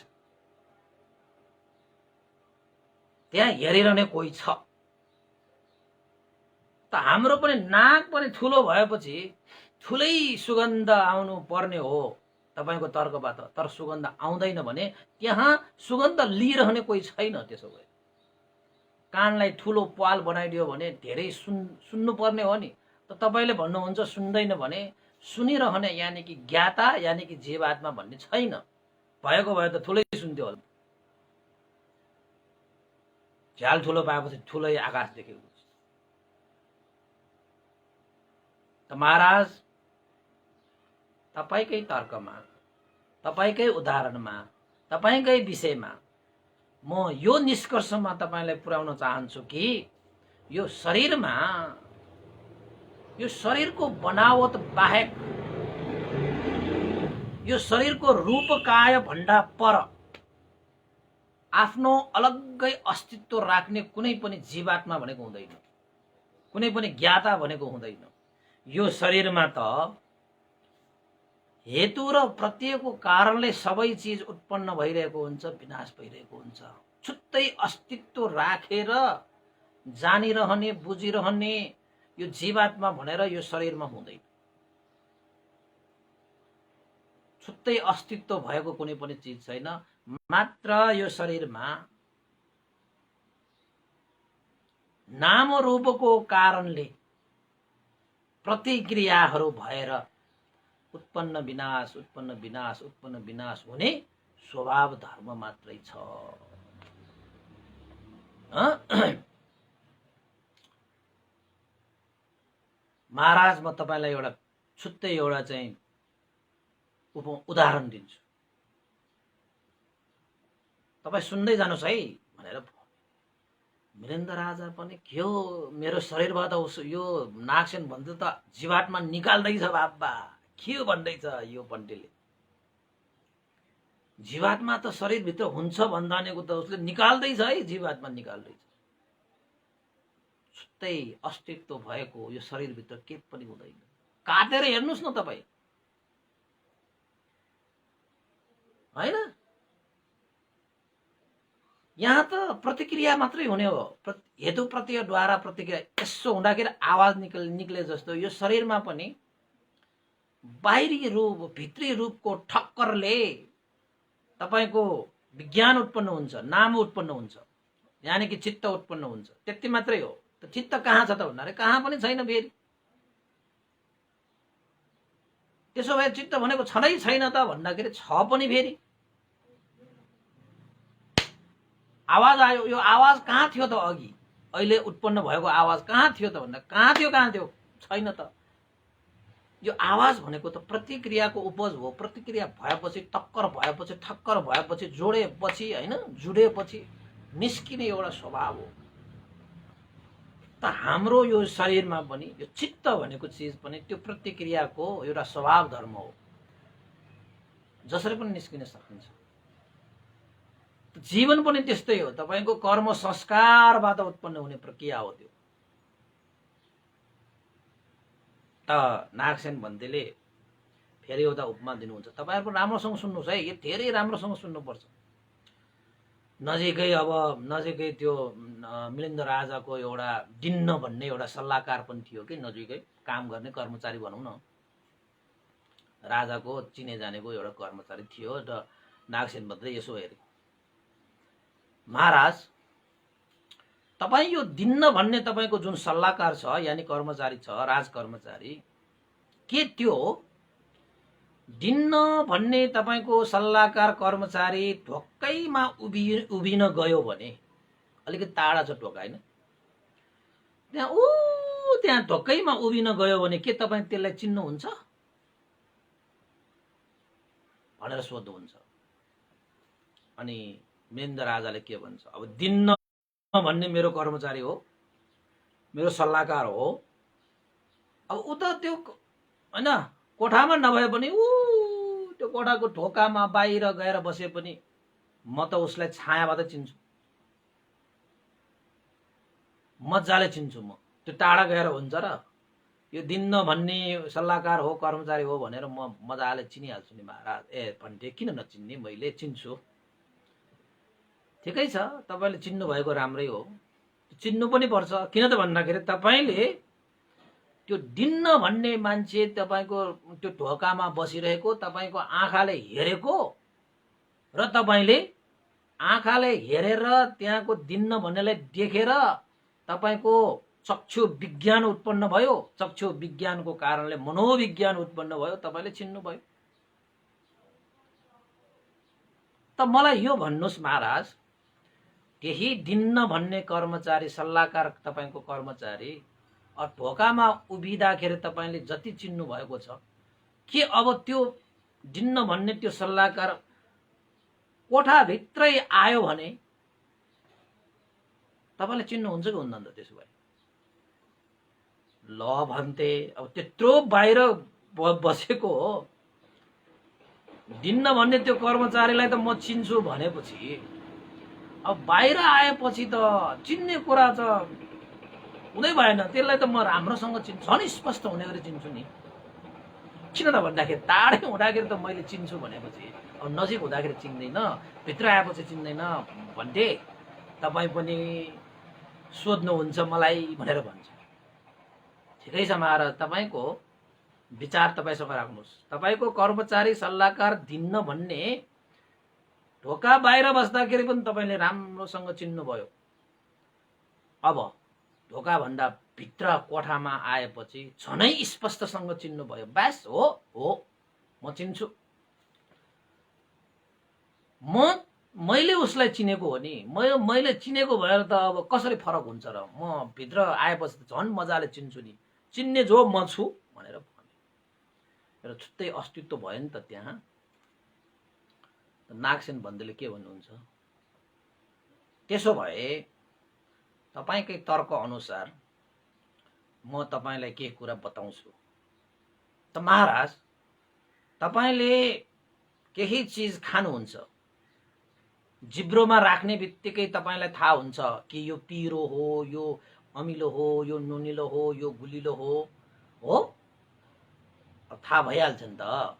त्यहाँ हेरिरहने कोही छ। त हाम्रो पनि नाक पनि ठुलो भएपछि ठुलै सुगन्ध आउनु पर्ने हो तपाईँको तर्कबाट, तर सुगन्ध आउँदैन भने त्यहाँ सुगन्ध लिइरहने कोही छैन। त्यसो भए कानलाई ठुलो पाल बनाइदियो भने धेरै सुन्नु पर्ने हो नि। त तपाईँले भन्नुहुन्छ सुन्दैन भने सुनिरहने यानि कि ज्ञाता यानि कि जीवात्मा भन्ने छैन। भएको भए त ठुलै सुन्थ्यो होला। झ्याल ठुलो पाएपछि ठुलै आकाश देखेको। त महाराज तपाईकै तर्कमा, तपाईकै उदाहरणमा, तपाईकै विषयमा म यो निष्कर्षमा तपाईलाई पुर्याउन चाहन्छु कि यो शरीरको बनावट बाहेक, यो शरीरको रूपकाय भन्दा पर आफ्नो अलग्गै अस्तित्व राख्ने कुनै पनि जीवात्मा भनेको हुँदैन, कुनै पनि ज्ञाता भनेको हुँदैन। यो शरीरमा त हेतु र प्रत्ययको कारणले सबै चिज उत्पन्न भइरहेको हुन्छ, विनाश भइरहेको हुन्छ। छुट्टै अस्तित्व राखेर जानिरहने बुझिरहने यो जीवात्मा भनेर यो शरीरमा हुँदैन। छुट्टै अस्तित्व भएको कुनै पनि चिज छैन। मात्र यो शरीरमा नाम रूपको कारणले प्रतिक्रियाहरू भएर उत्पन्न विनाश, उत्पन्न विनाश, उत्पन्न विनाश हुने स्वभाव धर्म मात्रै छ। महाराज म तपाईलाई एउटा छुट्टै एउटा चाहिँ उदाहरण दिन्छु, तपाई सुन्दै जानुस् है भनेर वीरेन्द्र राजा पनि के हो मेरो शरीरबाट यो नागसेन भन्दै त जीवात्मा निकाल्दैछ बाबा, के भन्दैछ यो पण्डितले। जीवात्मा त शरीरभित्र हुन्छ भन्दानेको त उसले निकाल्दैछ है, जीवात्मा निकाल्दैछ। छुट्टै अस्तित्व भएको यो शरीरभित्र के पनि हुँदैन। काटेर हेर्नुस् न तपाई, हैन? यहाँ त प्रतिक्रिया मात्रै हुने हो, हेतु प्रत्ययद्वारा प्रतिक्रिया। यसो हुँदाखेरि आवाज निक्ले जस्तो यो शरीरमा पनि बाहिरी रूप भित्री रूपको ठक्करले तपाईको विज्ञान उत्पन्न हुन्छ, नाम उत्पन्न हुन्छ, यानि कि चित्त उत्पन्न हुन्छ। त्यति मात्रै हो। त चित्त कहाँ छ त भन्नाले कहाँ पनि छैन फेरि। त्यसो भए चित्त भनेको छँदै छैन त भन्दाखेरि छ पनि फेरि। आवाज आयो, यो आवाज कहाँ थियो त अघि? अहिले उत्पन्न भएको आवाज कहाँ थियो त भन्दा कहाँ थियो? छैन त। यो आवाज भनेको त प्रतिक्रियाको उपज हो। प्रतिक्रिया भएपछि ठक्कर भएपछि जोडेपछि हैन, जुडेपछि निस्किने एउटा स्वभाव हो। त हाम्रो यो शरीरमा पनि यो चित्त भनेको चिज पनि त्यो प्रतिक्रियाको एउटा स्वभाव धर्म हो, जसरी पनि निस्किन सकिन्छ। जीवन पनि त्यस्तै हो। तपाईको कर्म संस्कारबाट उत्पन्न हुने प्रक्रिया हो त्यो। त नागसेन भन्देले फेरि एउटा उपमा दिनुहुन्छ। तपाईहरु राम्रोसँग सुन्नुस् है, यो धेरै राम्रोसँग सुन्नुपर्छ। नजिकै त्यो मिलिन्द राजाको एउटा डिन्न भन्ने एउटा सल्लाहकार पनि थियो कि, नजिकै काम गर्ने कर्मचारी भनौं न, राजाको चिने जानेको एउटा कर्मचारी थियो। र नागसेन भन्दै यसो हेरे, महाराज तपाई यो दिन्न भन्ने तपाईको जुन सल्लाहकार छ यानी कर्मचारी छ, राजकर्मचारी, के त्यो दिन्न भन्ने तपाईको सल्लाहकार कर्मचारी ढोक्कैमा उभिन गयो भने, अलिकति टाढा छ ढोका हैन, त्यहाँ ढोक्कैमा उभिन गयो भने के तपाई त्यसलाई चिन्नुहुन्छ भनेर सोध्नुहुन्छ। अनि वीरेन्द्र राजाले के भन्छ, अब दिन्न भन्ने मेरो कर्मचारी हो, मेरो सल्लाहकार हो। अब उता त्यो हैन कोठामा नभए पनि त्यो कोठाको ढोकामा बाहिर गएर बसे पनि म त उसलाई छायाबाट चिन्छु। मजाले चिन्छु म। त्यो टाढा गएर हुन्छ र यो दिन्न भन्ने सल्लाहकार हो कर्मचारी हो भनेर म मजाले चिनिहाल्छु नि महाराज। भन्थे किन नचिन्ने, मैले चिन्छु। ठिकै छ, तपाईँले चिन्नु भएको राम्रै हो, चिन्नु पनि पर्छ। किन त भन्दाखेरि तपाईँले त्यो दिन्न भन्ने मान्छे तपाईँको त्यो ढोकामा बसिरहेको तपाईँको आँखाले हेरेको र तपाईँले आँखाले हेरेर त्यहाँको दिन्न भन्नेलाई देखेर तपाईँको चक्षु विज्ञान उत्पन्न भयो। चक्षु विज्ञानको कारणले मनोविज्ञान उत्पन्न भयो, तपाईँले चिन्नुभयो। त मलाई यो भन्नुहोस् महाराज, त्यही दिन्न भन्ने कर्मचारी सल्लाहकार तपाईँको कर्मचारी ढोकामा उभिँदाखेरि तपाईँले जति चिन्नु भएको छ, के अब त्यो दिन्न भन्ने त्यो सल्लाहकार कोठाभित्रै आयो भने तपाईँले चिन्नुहुन्छ कि हुन्न त? त्यसो भए ल भन्थे, अब त्यत्रो बाहिर बसेको हो, दिन्न भन्ने त्यो कर्मचारीलाई त म चिन्छु भनेपछि अब बाहिर आएपछि त चिन्ने कुरा त हुँदै भएन। त्यसलाई त म राम्रोसँग चिन्छु, झन् स्पष्ट हुने गरी चिन्छु नि। किन त भन्दाखेरि टाढै हुँदाखेरि त मैले चिन्छु भनेपछि अब नजिक हुँदाखेरि चिन्दैन, भित्र आएपछि चिन्दैन भन्थे तपाईँ पनि सोध्नुहुन्छ मलाई भनेर भन्छ। ठिकै छ महाराज, तपाईँको विचार तपाईँसँग राख्नुहोस्। तपाईँको कर्मचारी सल्लाहकार दिन्न भन्ने ढोका बाहिर बस्दाखेरि पनि तपाईँले राम्रोसँग चिन्नुभयो। अब ढोकाभन्दा भित्र कोठामा आएपछि झनै स्पष्टसँग चिन्नुभयो। बास हो म चिन्छु, मैले उसलाई चिनेको हो नि। मैले चिनेको भएर त अब कसरी फरक हुन्छ र? म भित्र आएपछि त झन् मजाले चिन्छु नि, चिन्ने जो म छु भनेर भने र छुट्टै अस्तित्व भयो नि त त्यहाँ। नागसेन बन्देले के भन्नुहुन्छ? त्यसो भए तपाईँकै तर्क अनुसार म तपाईँलाई के कुरा बताउँछु त महाराज। तपाईँले केही चिज खानुहुन्छ, जिब्रोमा राख्ने बित्तिकै तपाईँलाई थाहा हुन्छ कि यो पिरो हो, यो अमिलो हो, यो नुनिलो हो, यो गुलिलो हो थाहा भइहाल्छ नि त।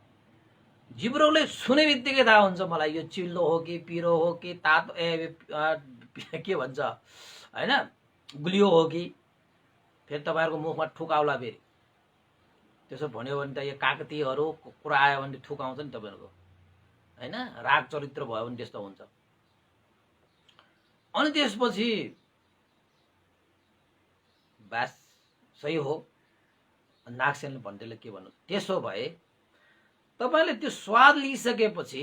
जिब्रोले सुने बित्तिकै थाहा हुन्छ मलाई यो चिल्लो हो कि पिरो हो कि तातो के भन्छ हैन, गुलियो हो कि। फेरि तपाईँहरूको मुखमा ठुकाउला फेरि। त्यसो भन्यो भने त यो काकतीहरू कुरा आयो भने ठुकाउँछ नि तपाईँहरूको, हैन? राग चरित्र भयो भने त्यस्तो हुन्छ। अनि त्यसपछि बास सही हो। नागसेन भन्देले के भन्नु? त्यसो भए तपाईँले त्यो स्वाद लिइसकेपछि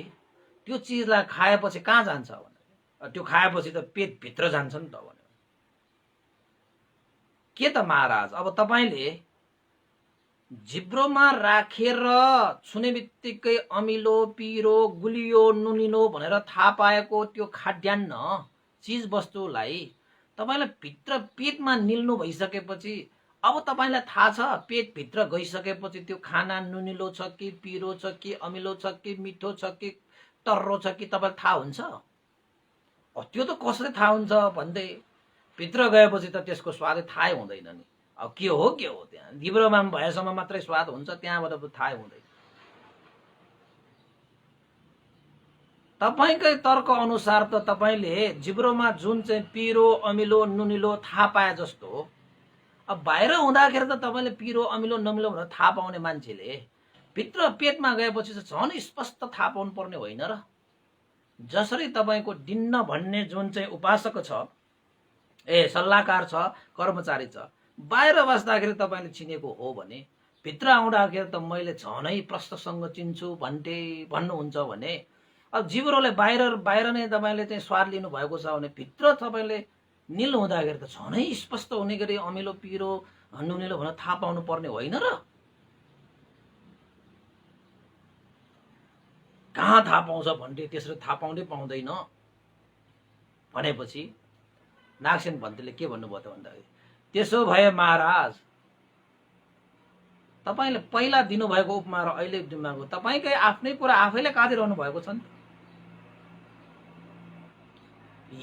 त्यो चिजलाई खाएपछि कहाँ जान्छ भने? त्यो खाएपछि त पेटभित्र जान्छ नि त भने। के त महाराज, अब तपाईँले जिब्रोमा राखेर छुने बित्तिकै अमिलो, पिरो, गुलियो, नुनिलो भनेर थाहा पाएको त्यो खाद्यान्न चिज वस्तुलाई तपाईँलाई भित्र पेटमा निल्नु भइसकेपछि अब तपाईँलाई थाहा छ, पेटभित्र गइसकेपछि त्यो खाना नुनिलो छ कि पिरो छ कि अमिलो छ कि मिठो छ कि टर्रो छ कि तपाईँलाई थाहा हुन्छ। त्यो त कसरी थाहा हुन्छ भन्दै भित्र गएपछि त त्यसको स्वादै थाहै हुँदैन नि। अब के हो त्यहाँ जिब्रोमा भएसम्म मात्रै स्वाद हुन्छ, त्यहाँबाट त थाहै हुँदैन। तपाईँकै तर्क अनुसार त तपाईँले जिब्रोमा जुन चाहिँ पिरो, अमिलो, नुनिलो थाहा पाए जस्तो, अब बाहिर हुँदाखेरि त तपाईँले पिरो, अमिलो, नमिलो भनेर थाहा पाउने मान्छेले भित्र पेटमा गएपछि चाहिँ झन् स्पष्ट थाहा पाउनु पर्ने होइन र? जसरी तपाईँको दिन्न भन्ने जुन चाहिँ उपासक छ, सल्लाहकार छ, कर्मचारी छ, बाहिर बस्दाखेरि तपाईँले चिनेको हो भने भित्र आउँदाखेरि त मैले झनै प्रष्टसँग चिन्छु भन्नुहुन्छ भने अब जिब्रोले बाहिर नै तपाईँले चाहिँ स्वाद लिनु भएको छ भने भित्र तपाईँले निल हुँदाखेरि त झनै स्पष्ट हुने गरी अमिलो, पिरो, नुनिलो भनेर थाहा पाउनु पर्ने होइन र? कहाँ थाहा पाउँछ भन्थे त्यसरी थाहा पाउँदैन भनेपछि नागसेन भन्तेले के भन्नुभयो त भन्दाखेरि, त्यसो भए महाराज तपाईँले पहिला दिनुभएको उपमा र अहिले दिनुभएको तपाईँकै आफ्नै कुरा आफैले काटिरहनु भएको छ नि।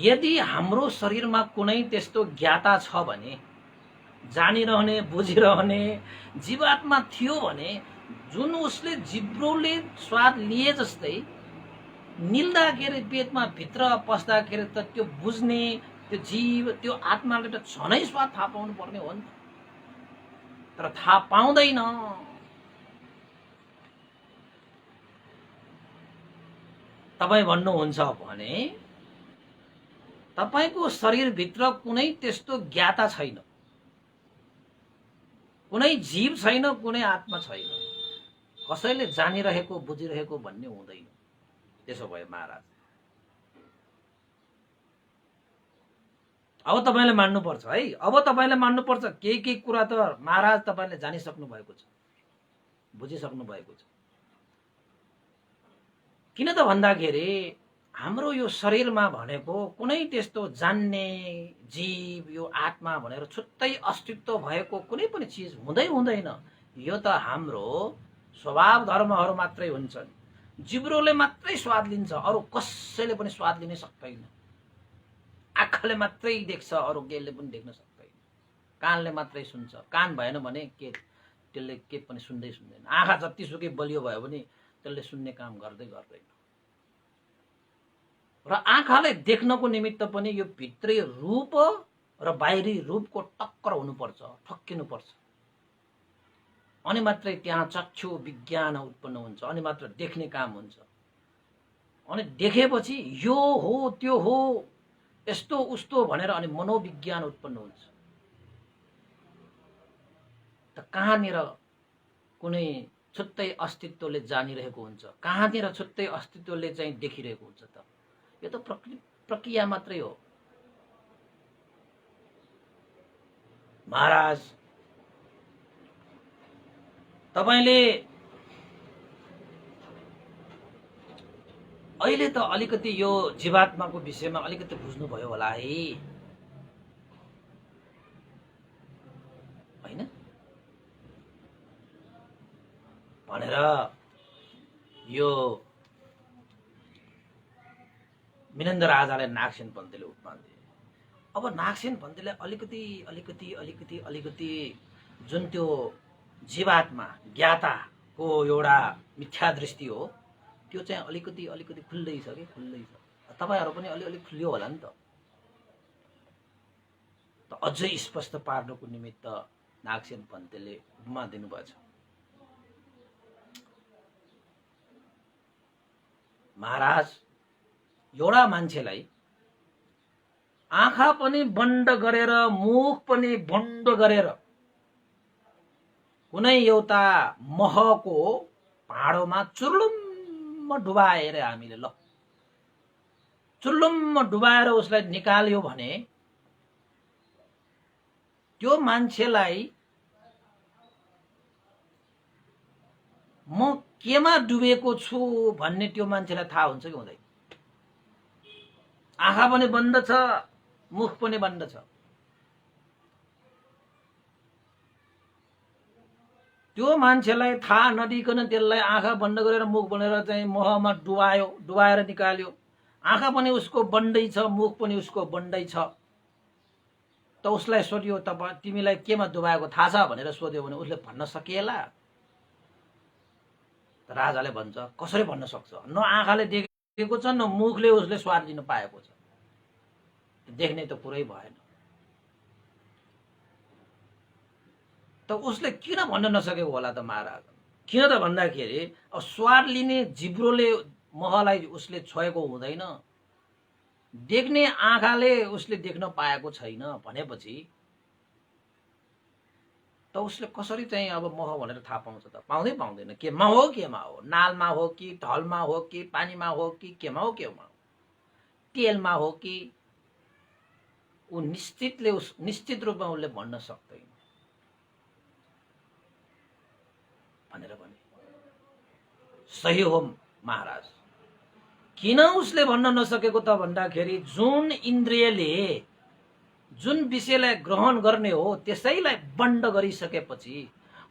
यदि हाम्रो शरीरमा कुनै त्यस्तो ज्ञाता छ भने, जानिरहने बुझिरहने जीवात्मा थियो भने, जुन उसले जिब्रोले स्वाद लिए जस्तै निल्दाखेरि पेटमा भित्र पस्दाखेरि त त्यो बुझ्ने त्यो जीव त्यो आत्माले त झनै स्वाद थाहा पाउनु पर्ने हो नि त, तर थाहा पाउँदैन। तपाईँ भन्नुहुन्छ भने तपाईको शरीरभित्र कुनै त्यस्तो ज्ञाता छैन, कुनै जीव छैन, कुनै आत्मा छैन, कसैले जानिरहेको बुझिरहेको भन्ने हुँदैन। त्यसो भए महाराज अब तपाईले मान्नुपर्छ है, अब तपाईले मान्नुपर्छ। केही कुरा त महाराज तपाईले जानिसक्नु भएको छ, बुझिसक्नु भएको छ। किन त भन्दाखेरि हाम्रो यो शरीरमा भनेको कुनै त्यस्तो जान्ने जीव, यो आत्मा भनेर छुट्टै अस्तित्व भएको कुनै पनि चिज हुँदैन। यो त हाम्रो स्वभाव धर्महरू मात्रै हुन्छन्। जिब्रोले मात्रै स्वाद लिन्छ, अरू कसैले पनि स्वाद लिन सक्दैन। आँखाले मात्रै देख्छ, अरू केले पनि देख्न सक्दैन। कानले मात्रै सुन्छ, कान भएन भने त्यसले के पनि सुन्दैन। आँखा जतिसुकै बलियो भयो भने त्यसले सुन्ने काम गर्दैन। र आँखाले देख्नको निमित्त पनि यो भित्री रूप र बाहिरी रूपको टक्कर हुनुपर्छ, ठक्किनुपर्छ, अनि मात्रै त्यहाँ चक्षु विज्ञान उत्पन्न हुन्छ, अनि मात्र देख्ने काम हुन्छ। अनि देखेपछि यो हो त्यो हो यस्तो उस्तो भनेर अनि मनोविज्ञान उत्पन्न हुन्छ। त कहाँनिर कुनै छुट्टै अस्तित्वले जानिरहेको हुन्छ, कहाँनिर छुट्टै अस्तित्वले चाहिँ देखिरहेको हुन्छ त? यो त प्रक्रिया मात्रै हो महाराज। तपाईले अहिले त अलिकति यो जीवात्माको विषयमा अलिकति बुझ्नुभयो होला है, हैन भनेर यो मिनेन्द्र राजाले नागसेन पन्थीले उपमान दिए। अब नागसेन पन्थीले अलिकति जुन त्यो जीवात्मा ज्ञाताको एउटा मिथ्या दृष्टि हो, त्यो चाहिँ अलिकति खुल्दैछ कि खुल्दैछ। तपाईहरु पनि अलि खुल्यो होला नि त। अझै स्पष्ट पार्नको निमित्त नागसेन पन्थीले उपमा दिनुभएको छ। महाराज एउटा मान्छेलाई आँखा पनि बन्द गरेर मुख पनि बन्द गरेर कुनै एउटा महको भाँडोमा चुर्लुम्म डुबाएर हामीले चुर्लुम्म डुबाएर उसलाई निकाल्यो भने त्यो मान्छेलाई म केमा डुबेको छु भन्ने त्यो मान्छेलाई थाहा हुन्छ कि हुँदैन? आँखा पनि बन्द छ, मुख पनि बन्द छ। त्यो मान्छेलाई थाहा नदिकन त्यसलाई आँखा बन्द गरेर मुख बनेर चाहिँ महमा डुबाएर निकाल्यो। आँखा पनि उसको बन्दै छ, मुख पनि उसको बन्दै छ। त उसलाई सोध्यो तिमीलाई केमा डुबाएको थाहा छ भनेर सोध्यो भने उसले भन्न सकिएला? राजाले भन्छ कसरी भन्न सक्छ? न आँखाले देखेको छ, न मुखले उसले स्वाद लिन पाएको छ। देख्ने त कुरै भएन। त उसले किन भन्न नसकेको होला त महाराज? किन त भन्दाखेरि अब स्वाद लिने जिब्रोले महलाई उसले छोएको हुँदैन, देख्ने आँखाले उसले देख्न पाएको छैन भनेपछि त उसले कसरी चाहिँ अब मह भनेर थाहा पाउँछ त? पाउँदैन। केमा हो? नालमा हो कि ढलमा हो कि पानीमा हो कि केमा हो? तेलमा हो कि? ऊ निश्चित रूपमा उसले भन्न सक्दैन भनेर भने सही हो महाराज। किन उसले भन्न नसकेको त भन्दाखेरि जुन इन्द्रियले जुन विषयलाई ग्रहण गर्ने हो त्यसैलाई बन्द गरिसकेपछि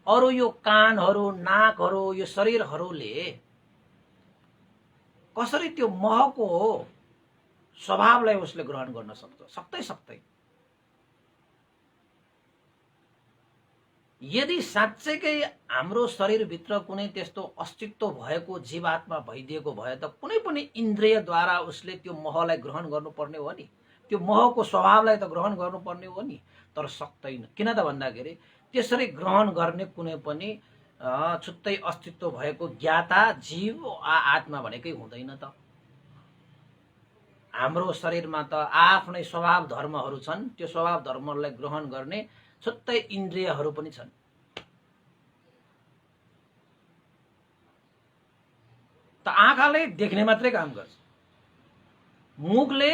अरु यो कानहरू, नाकहरू, यो शरीरहरूले कसरी त्यो महको स्वभावलाई उसले ग्रहण गर्न सक्दै। यदि साँच्चैकै हाम्रो शरीरभित्र कुनै त्यस्तो अस्तित्व भएको जीवात्मा भइदिएको भए त कुनै पनि इन्द्रियद्वारा उसले त्यो मोहलाई ग्रहण गर्नुपर्ने हो नि, त्यो मोहको स्वभावलाई त ग्रहण गर्नुपर्ने हो नि, तर सक्दैन। किन त भन्दाखेरि त्यसरी ग्रहण गर्ने कुनै पनि छुट्टै अस्तित्व भएको ज्ञाता जीव आत्मा भनेकै हुँदैन त। हाम्रो शरीरमा त आफ्नै स्वभाव धर्महरू छन्, त्यो स्वभाव धर्मलाई ग्रहण गर्ने छुट्टै इन्द्रियहरू पनि छन्। त आँखाले देख्ने मात्रै काम गर्छ, मुखले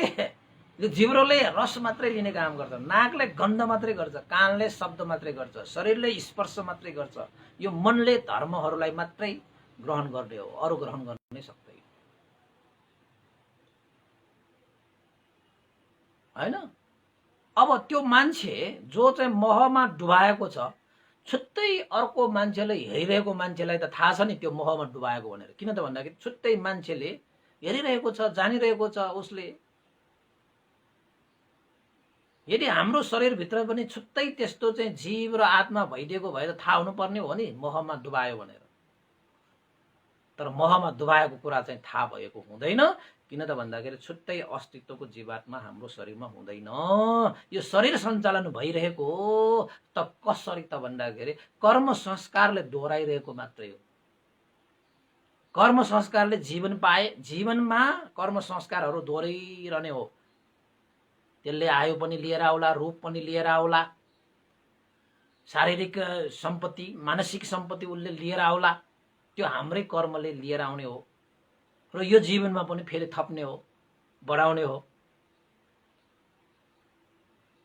जिब्रोले रस मात्रै लिने काम गर्छ, नाकले गन्ध मात्रै गर्छ, कानले शब्द मात्रै गर्छ, शरीरले स्पर्श मात्रै गर्छ। यो मनले धर्महरूलाई मात्रै ग्रहण गर्ने हो, अरू ग्रहण गर्न सक्दैन हैन। अब त्यो मान्छे जो चाहिँ मोहमा डुबाएको छ, छुट्टै अर्को मान्छेले हेरिरहेको मान्छेलाई त थाहा छ नि त्यो मोहमा डुबाएको भनेर। किन त भन्दाखेरि छुट्टै मान्छेले हेरिरहेको छ, जानिरहेको छ उसले। यदि हाम्रो शरीरभित्र पनि छुट्टै त्यस्तो चाहिँ जीव र आत्मा भइदिएको भए त थाहा हुनुपर्ने हो नि मोहमा डुबायो भनेर। तर मोहमा डुबाएको कुरा चाहिँ थाहा भएको हुँदैन। किन त भन्दाखेरि छुट्टै अस्तित्वको जीवात्मा हाम्रो शरीरमा हुँदैन। यो शरीर सञ्चालन भइरहेको हो त कसरी त भन्दाखेरि कर्म संस्कारले दोहोऱ्याइरहेको मात्रै हो। कर्म संस्कारले जीवन पाए, जीवनमा कर्म संस्कारहरू दोहोऱ्याइरहने हो। त्यसले आयु पनि लिएर आउला, रूप पनि लिएर आउला, शारीरिक सम्पत्ति, मानसिक सम्पत्ति उसले लिएर आउला। त्यो हाम्रै कर्मले लिएर आउने हो र यो जीवनमा पनि फेरि थप्ने हो, बढाउने हो।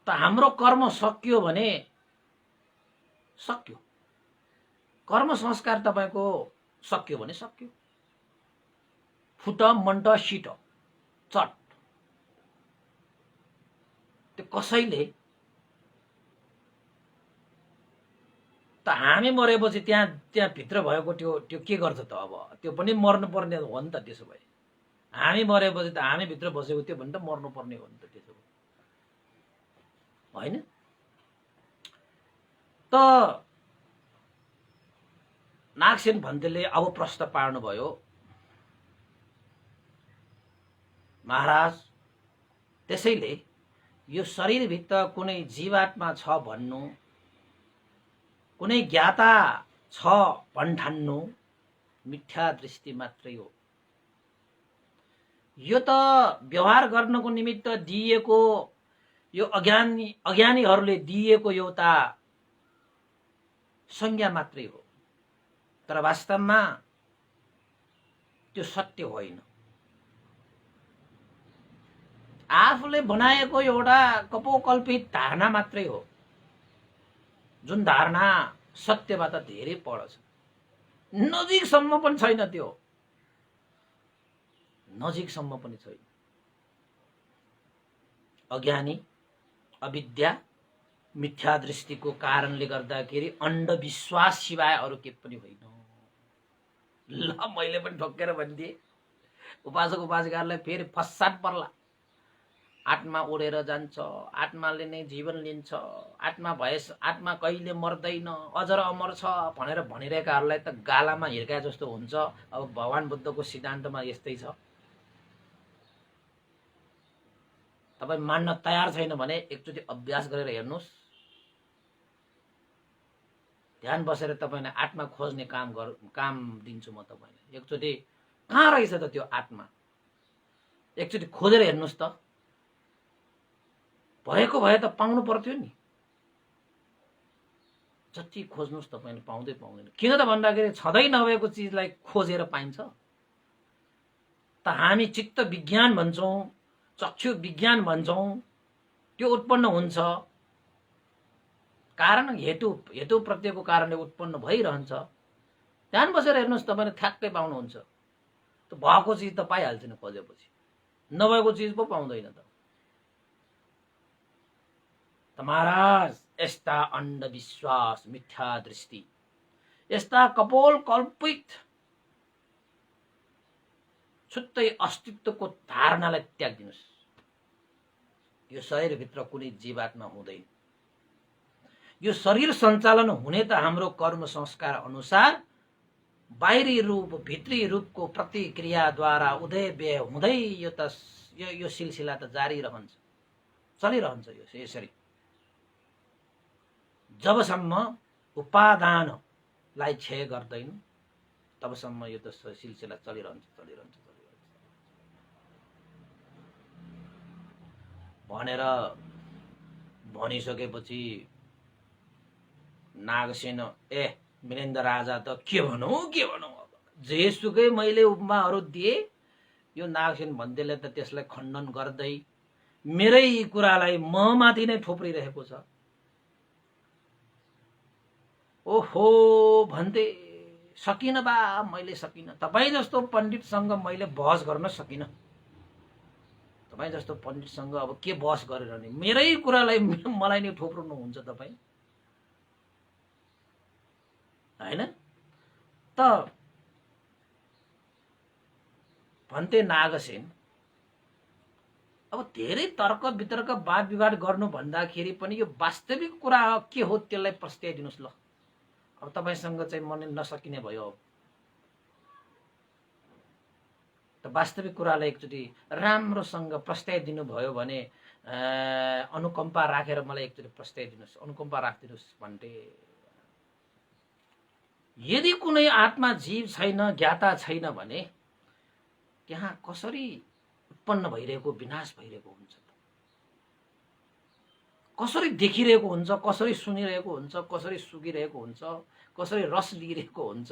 त हाम्रो कर्म सकियो भने सक्यो, कर्म संस्कार तपाईको सक्यो भने सक्यो। फुट मन्ट सिट चट। त्यो कसैले त हामी मरेपछि त्यहाँ भित्र भएको त्यो के गर्छ त? अब त्यो पनि मर्नुपर्ने हो नि त। त्यसो भए हामी मरेपछि त हामी भित्र बसेको त्यो पनि त मर्नुपर्ने हो नि त। त्यसो होइन त? नागसेन भन्तेले अब प्रश्न पार्नुभयो, महाराज त्यसैले यो शरीरभित्र कुनै जीवात्मा छ भन्नु, कुनै ज्ञाता छ भन्ठान्नु मिथ्या दृष्टि मात्रै हो। यो त व्यवहार गर्नको निमित्त दिइएको, यो अज्ञानीहरूले दिइएको एउटा संज्ञा मात्रै हो। तर वास्तवमा त्यो सत्य होइन। आफूले बनाएको एउटा कपोकल्पित धारणा मात्रै हो, जुन धारणा सत्यबाट धेरै पर छ। नजिकसम्म पनि छैन, त्यो नजिकसम्म पनि छैन। अज्ञानी, अविद्या, मिथ्या दृष्टिको कारणले गर्दाखेरि अन्धविश्वास सिवाय अरू के पनि होइन। ल मैले पनि ठोकेर भनिदिएँ, उपासक उपासिकाहरूलाई फेरि फसाद पर्ला। आत्मा उडेर जान्छ, आत्माले नै जीवन लिन्छ, आत्मा कहिले मर्दैन, अजर अमर छ भनेर भनिरहेकाहरूलाई त गालामा हिर्काए जस्तो हुन्छ। अब भगवान बुद्धको सिद्धान्तमा यस्तै छ। तपाईँ मान्न तयार छैन भने एकचोटि अभ्यास गरेर हेर्नुहोस्। ध्यान बसेर तपाईँलाई आत्मा खोज्ने काम दिन्छु म तपाईँलाई। एकचोटि कहाँ रहेछ त त्यो आत्मा, एकचोटि खोजेर हेर्नुहोस् त। भएको भए त पाउनु पर्थ्यो नि। जति खोज्नुहोस् तपाईँले पाउँदै पाउँदैन। किन त भन्दाखेरि छँदै नभएको चिजलाई खोजेर पाइन्छ। त हामी चित्त विज्ञान भन्छौँ, चक्षु विज्ञान भन्छौँ, त्यो उत्पन्न हुन्छ। कारण हेतु प्रत्ययको कारणले उत्पन्न भइरहन्छ। ध्यान बसेर हेर्नुहोस्, तपाईँले ठ्याक्कै पाउनुहुन्छ। त भएको चिज त पाइहाल्छ नि खोजेपछि, नभएको चिज पो पाउँदैन त। महाराज यस्ता अन्धविश्वास, मिथ्या दृष्टि, यस्ता कपोल कल्पित छुट्टै अस्तित्वको धारणालाई त्यागिदिनुहोस्। यो शरीरभित्र कुनै जीवात्मा हुँदैन। यो शरीर सञ्चालन हुने त हाम्रो कर्म संस्कार अनुसार बाहिरी रूप भित्री रूपको प्रतिक्रियाद्वारा उदय व्यय हुँदै यो सिलसिला त जारी रहन्छ, चलिरहन्छ। यो यसरी जबसम्म उपादानलाई क्षय गर्दैन तबसम्म यो त सिलसिला चलिरहन्छ भनेर भनिसकेपछि नागसेन वीरेन्द्र राजा त के भनौँ अब जेसुकै मैले उपमाहरू दिए यो नागसेन भन्देले त त्यसलाई खण्डन गर्दै मेरै कुरालाई ममाथि नै थोप्रिरहेको छ। ओहो भन्दै सकिन बा, मैले सकिन। तपाईँ जस्तो पण्डितसँग मैले बहस गर्न सकिन। तपाईँ जस्तो पण्डितसँग अब के बहस गरेर नि मेरै कुरालाई मलाई नै थोप्रुनुहुन्छ तपाईँ, हैन? त भन्ते नागसेन अब धेरै तर्क वितर्क वाद विवाद गर्नु भन्दाखेरि पनि यो वास्तविक कुरा के हो त्यसलाई प्रस्ताइदिनुस् ल। अब तपाईसँग चाहिँ मन नसकिने भयो। त वास्तविक कुरालाई एकचोटि राम्रोसँग प्रस्ताइदिनु भयो भने अनुकम्पा राखेर मलाई एकचोटि प्रस्ताइदिनुस्, अनुकम्पा राखिदिनुस् भन्थे। यदि कुनै आत्मा जीव छैन, ज्ञाता छैन भने त्यहाँ कसरी उत्पन्न भइरहेको विनाश भइरहेको हुन्छ त? कसरी देखिरहेको हुन्छ, कसरी सुनिरहेको हुन्छ, कसरी सुगिरहेको हुन्छ, कसरी रस लिइरहेको हुन्छ,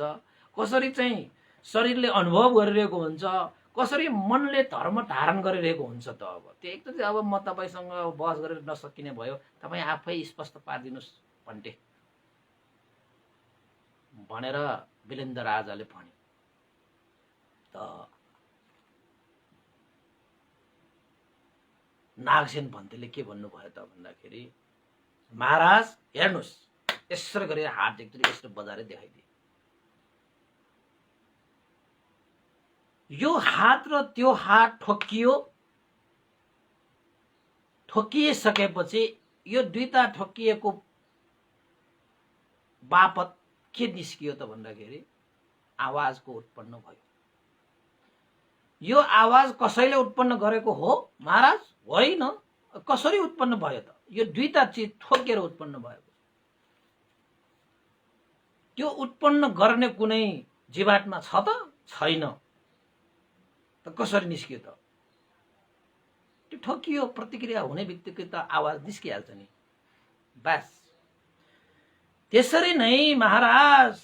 कसरी चाहिँ शरीरले अनुभव गरिरहेको हुन्छ, कसरी मनले धर्म धारण गरिरहेको हुन्छ त? अब त्यो एकचोटि अब म तपाईँसँग बहस गरेर नसकिने भयो, तपाईँ आफै स्पष्ट पारिदिनुहोस् भन्थे भनेर वीरेन्द्र राजाले भन्यो। त नागसेन भन्तेले के भन्नुभयो त भन्दाखेरि, महाराज हेर्नुहोस्, यसरी गरेर हात एकचोटि यसरी बजाएर देखाइदिए। यो हात र त्यो हात ठोकिएसकेपछि यो दुईटा ठोकिएको बापत के निस्कियो त भन्दाखेरि आवाजको उत्पन्न भयो। यो आवाज कसैले उत्पन्न गरेको हो महाराज? होइन। कसरी उत्पन्न भयो त? यो दुईटा चिज ठोकेर उत्पन्न भएको। त्यो उत्पन्न गर्ने कुनै जीवात्मा छ त? छैन। त कसरी निस्कियो त? त्यो ठोकियो, प्रतिक्रिया हुने बित्तिकै त आवाज निस्किहाल्छ नि, बस। त्यसरी नै महाराज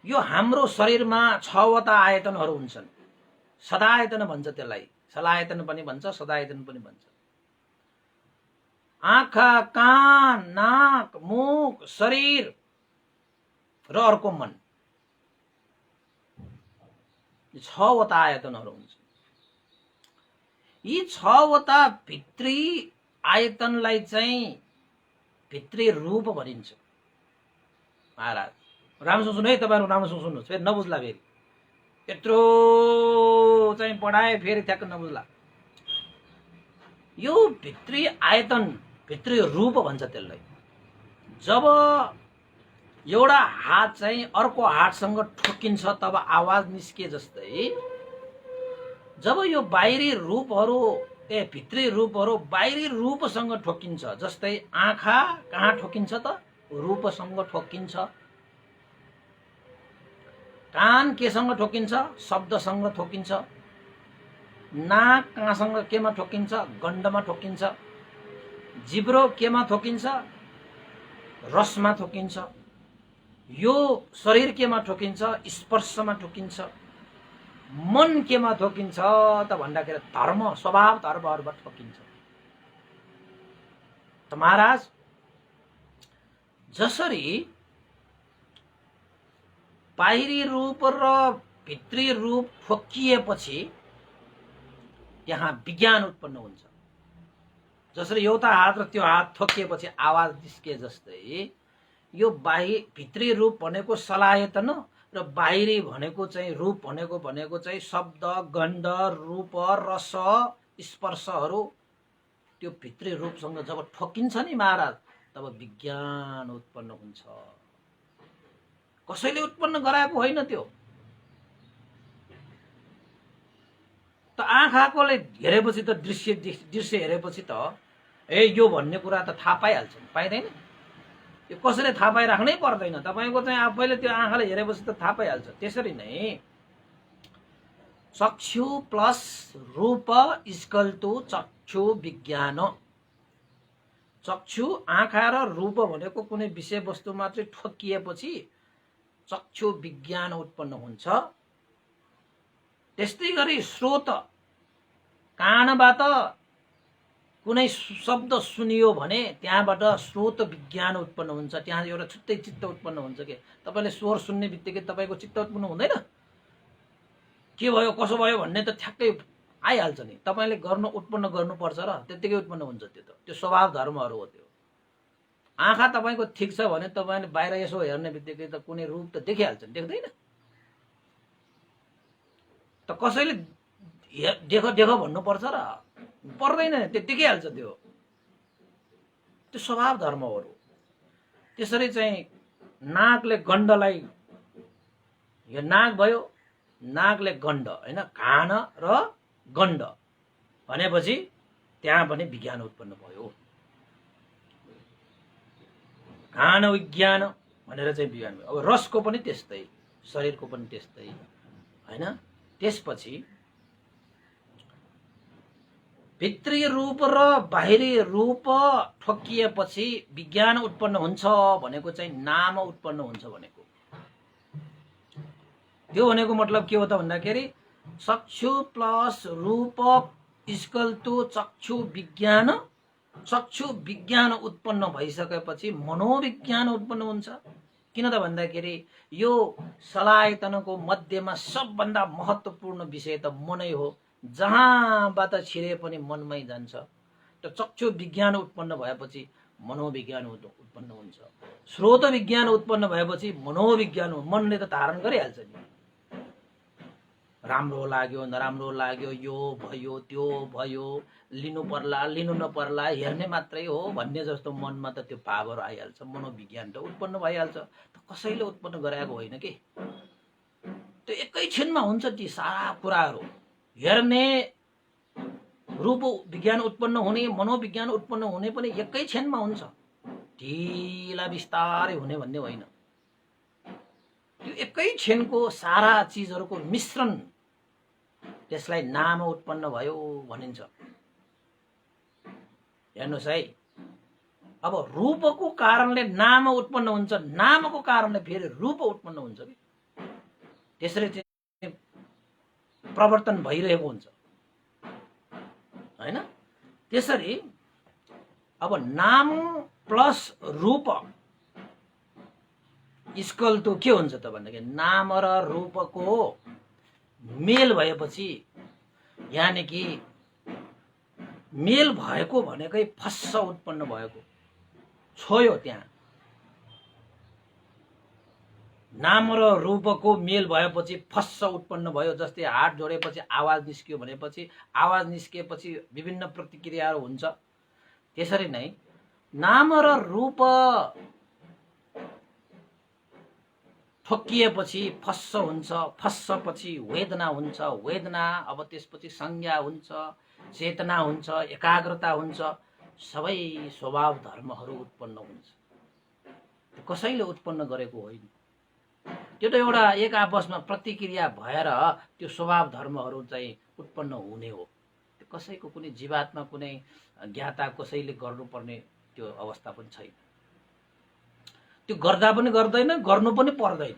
यो हाम्रो शरीरमा 6वटा आयतनहरू हुन्छन्। सदायतन भन्छ त्यसलाई, सलायतन पनि भन्छ, सदायतन पनि भन्छ। आँखा, कान, नाक, मुख, शरीर र अर्को मन, 6वटा आयतनहरू हुन्छ। यी 6वटा भित्री आयतनलाई चाहिँ भित्री रूप भनिन्छ। महाराज राम्रोसँग सुन्नु है, तपाईँहरू राम्रोसँग सुन्नुहोस्, फेरि नबुझ्ला, फेरि यत्रो चाहिँ पढाए फेरि ठ्याक्क नबुझ्ला। यो भित्री आयतन, भित्री रूप भन्छ त्यसलाई। जब एउटा हात चाहिँ अर्को हातसँग ठोकिन्छ तब आवाज निस्किए जस्तै जब यो बाहिरी रूपहरू भित्री रूपहरू बाहिरी रूपसँग ठोकिन्छ, जस्तै आँखा कहाँ ठोकिन्छ त? रूपसँग ठोकिन्छ। कान केसँग ठोकिन्छ? शब्दसँग ठोकिन्छ। नाक कहाँसँग केमा ठोकिन्छ? गन्धमा ठोकिन्छ। जिब्रो केमा ठोकिन्छ? रसमा ठोकिन्छ। यो शरीर केमा ठोकिन्छ? स्पर्शमा ठोकिन्छ। मन केमा ठोकिन्छ त भन्दाखेरि धर्म, स्वभाव धर्महरूमा ठोकिन्छ। त महाराज जसरी बाहिरी रूप र भित्री रूप ठोकिएपछि यहाँ विज्ञान उत्पन्न हुन्छ, जसरी एउटा हात र त्यो हात ठोकिएपछि आवाज निस्के जस्तै यो भित्री रूप भनेको सलायतन र बाहिरी भनेको चाहिँ रूप भनेको चाहिँ शब्द, गन्ध, रूप, रस, स्पर्शहरू त्यो भित्री रूपसँग जब ठोकिन्छ नि महाराज, तब विज्ञान उत्पन्न हुन्छ। कसैले उत्पन्न गराएको होइन त्यो। त आँखाकोले हेरेपछि त दृश्य हेरेपछि त यो भन्ने कुरा त थाहा पाइहाल्छ, पाइँदैन? यो कसैले थाहा पाइराख्नै पर्दैन। तपाईँको चाहिँ आफैले त्यो आँखाले हेरेपछि त थाहा पाइहाल्छ। त्यसरी नै चक्षु प्लस रूप इक्वल टु चक्षु विज्ञान। चक्षु आँखा र रूप भनेको कुनै विषयवस्तुमा चाहिँ ठोकिएपछि चक्षु विज्ञान उत्पन्न हुन्छ। त्यस्तै गरी स्रोत, कानबाट कुनै शब्द सुनियो भने त्यहाँबाट स्रोत विज्ञान उत्पन्न हुन्छ। त्यहाँ एउटा छुट्टै चित्त उत्पन्न हुन्छ। के तपाईँले स्वर सुन्ने बित्तिकै तपाईँको चित्त उत्पन्न हुँदैन? के भयो कसो भयो भन्ने त ठ्याक्कै आइहाल्छ नि। तपाईँले उत्पन्न गर्नुपर्छ र त्यत्तिकै उत्पन्न हुन्छ। त्यो स्वभाव धर्महरू हो। त्यो आँखा तपाईँको ठिक छ भने तपाईँले बाहिर यसो हेर्ने बित्तिकै त कुनै रूप त देखिहाल्छ, देख्दैन? त कसैले देख भन्नुपर्छ र पर्दैन, त्यत्तिकै हाल्छ। त्यो स्वभाव धर्महरू। त्यसरी चाहिँ नाकले गण्डलाई, यो नाक भयो, नाकले गण्ड होइन, घान र गण्ड भनेपछि त्यहाँ पनि विज्ञान उत्पन्न भयो। घान विज्ञान भनेर चाहिँ विज्ञान भयो। अब रसको पनि त्यस्तै, शरीरको पनि त्यस्तै होइन। त्यसपछि भित्री रूप र बाहिरी रूप ठोकिएपछि विज्ञान उत्पन्न हुन्छ भनेको चाहिँ नाम उत्पन्न हुन्छ भनेको। त्यो भनेको मतलब के हो त भन्दाखेरि चक्षु प्लस रूप इक्वल टु चक्षु विज्ञान। चक्षु विज्ञान उत्पन्न भइसकेपछि मनोविज्ञान उत्पन्न हुन्छ। किन त भन्दाखेरि यो सलायतनको मध्यमा सबभन्दा महत्त्वपूर्ण विषय त मनै हो। जहाँबाट छिरे पनि मनमै जान्छ। त चक्षु विज्ञान उत्पन्न भएपछि मनोविज्ञान उत्पन्न हुन्छ। स्रोत विज्ञान उत्पन्न भएपछि मनोविज्ञान हो। मनले त धारण गरिहाल्छ नि। राम्रो लाग्यो नराम्रो लाग्यो, यो भयो त्यो भयो, लिनु पर्ला लिनु नपर्ला हेर्ने मात्रै हो भन्ने जस्तो मनमा त त्यो भावहरू आइहाल्छ। मनोविज्ञान त उत्पन्न भइहाल्छ। त कसैले उत्पन्न गराएको होइन के। त्यो एकैछिनमा हुन्छ ती सारा कुराहरू। हेर्ने रूप विज्ञान उत्पन्न हुने, मनोविज्ञान उत्पन्न हुने पनि एकैछिनमा हुन्छ। ढिला बिस्तारै हुने भन्ने होइन। त्यो एकैछिनको सारा चिजहरूको मिश्रण, त्यसलाई नाम उत्पन्न भयो भनिन्छ। हेर्नुहोस् है, अब रूपको कारणले नाम उत्पन्न हुन्छ, नामको कारणले फेरि रूप उत्पन्न हुन्छ कि। त्यसरी चाहिँ प्रवर्तन भइरहेको हुन्छ होइन। त्यसरी अब नाम प्लस रूप इक्वल टु के हुन्छ त भन्दाखेरि नाम र रूपको मेल भएपछि, यानि कि मेल भएको भनेकै फस्स उत्पन्न भएको छोयो। त्यहाँ नाम र रूपको मेल भएपछि फस्स उत्पन्न भयो। जस्तै हात जोडेपछि आवाज निस्कियो भनेपछि, आवाज निस्किएपछि विभिन्न प्रतिक्रियाहरू हुन्छ। त्यसरी नै नाम र रूप ठोकिएपछि फस्स हुन्छ, फस्सपछि वेदना हुन्छ, वेदना अब त्यसपछि संज्ञा हुन्छ, चेतना हुन्छ, एकाग्रता हुन्छ। सबै स्वभाव धर्महरू उत्पन्न हुन्छ। कसैले उत्पन्न गरेको होइन। त्यो त एउटा एक आपसमा प्रतिक्रिया भएर त्यो स्वभाव धर्महरू चाहिँ उत्पन्न हुने हो। त्यो कसैको कुनै जीवात्मा कुनै ज्ञाता कसैले गर्नुपर्ने त्यो अवस्था पनि छैन। त्यो गर्दा पनि गर्दैन, गर्नु पनि पर्दैन।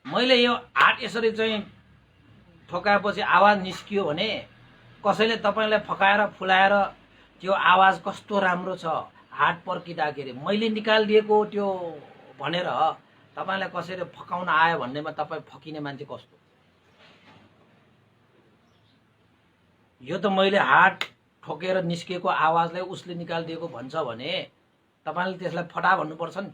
मैले यो हात यसरी चाहिँ ठोकाएपछि आवाज निस्कियो भने कसैले तपाईलाई फकाएर फुलाएर त्यो आवाज कस्तो राम्रो छ हात पर्किँदाखेरि मैले निकालिदिएको त्यो भनेर तपाईलाई कसैले फकाउन आयो भन्नेमा तपाईँ फकिने मान्छे कस्तो? यो त मैले हात ठोकेर निस्केको आवाजलाई उसले निकालिदिएको भन्छ भने तपाईले त्यसलाई फटा भन्नुपर्छ नि।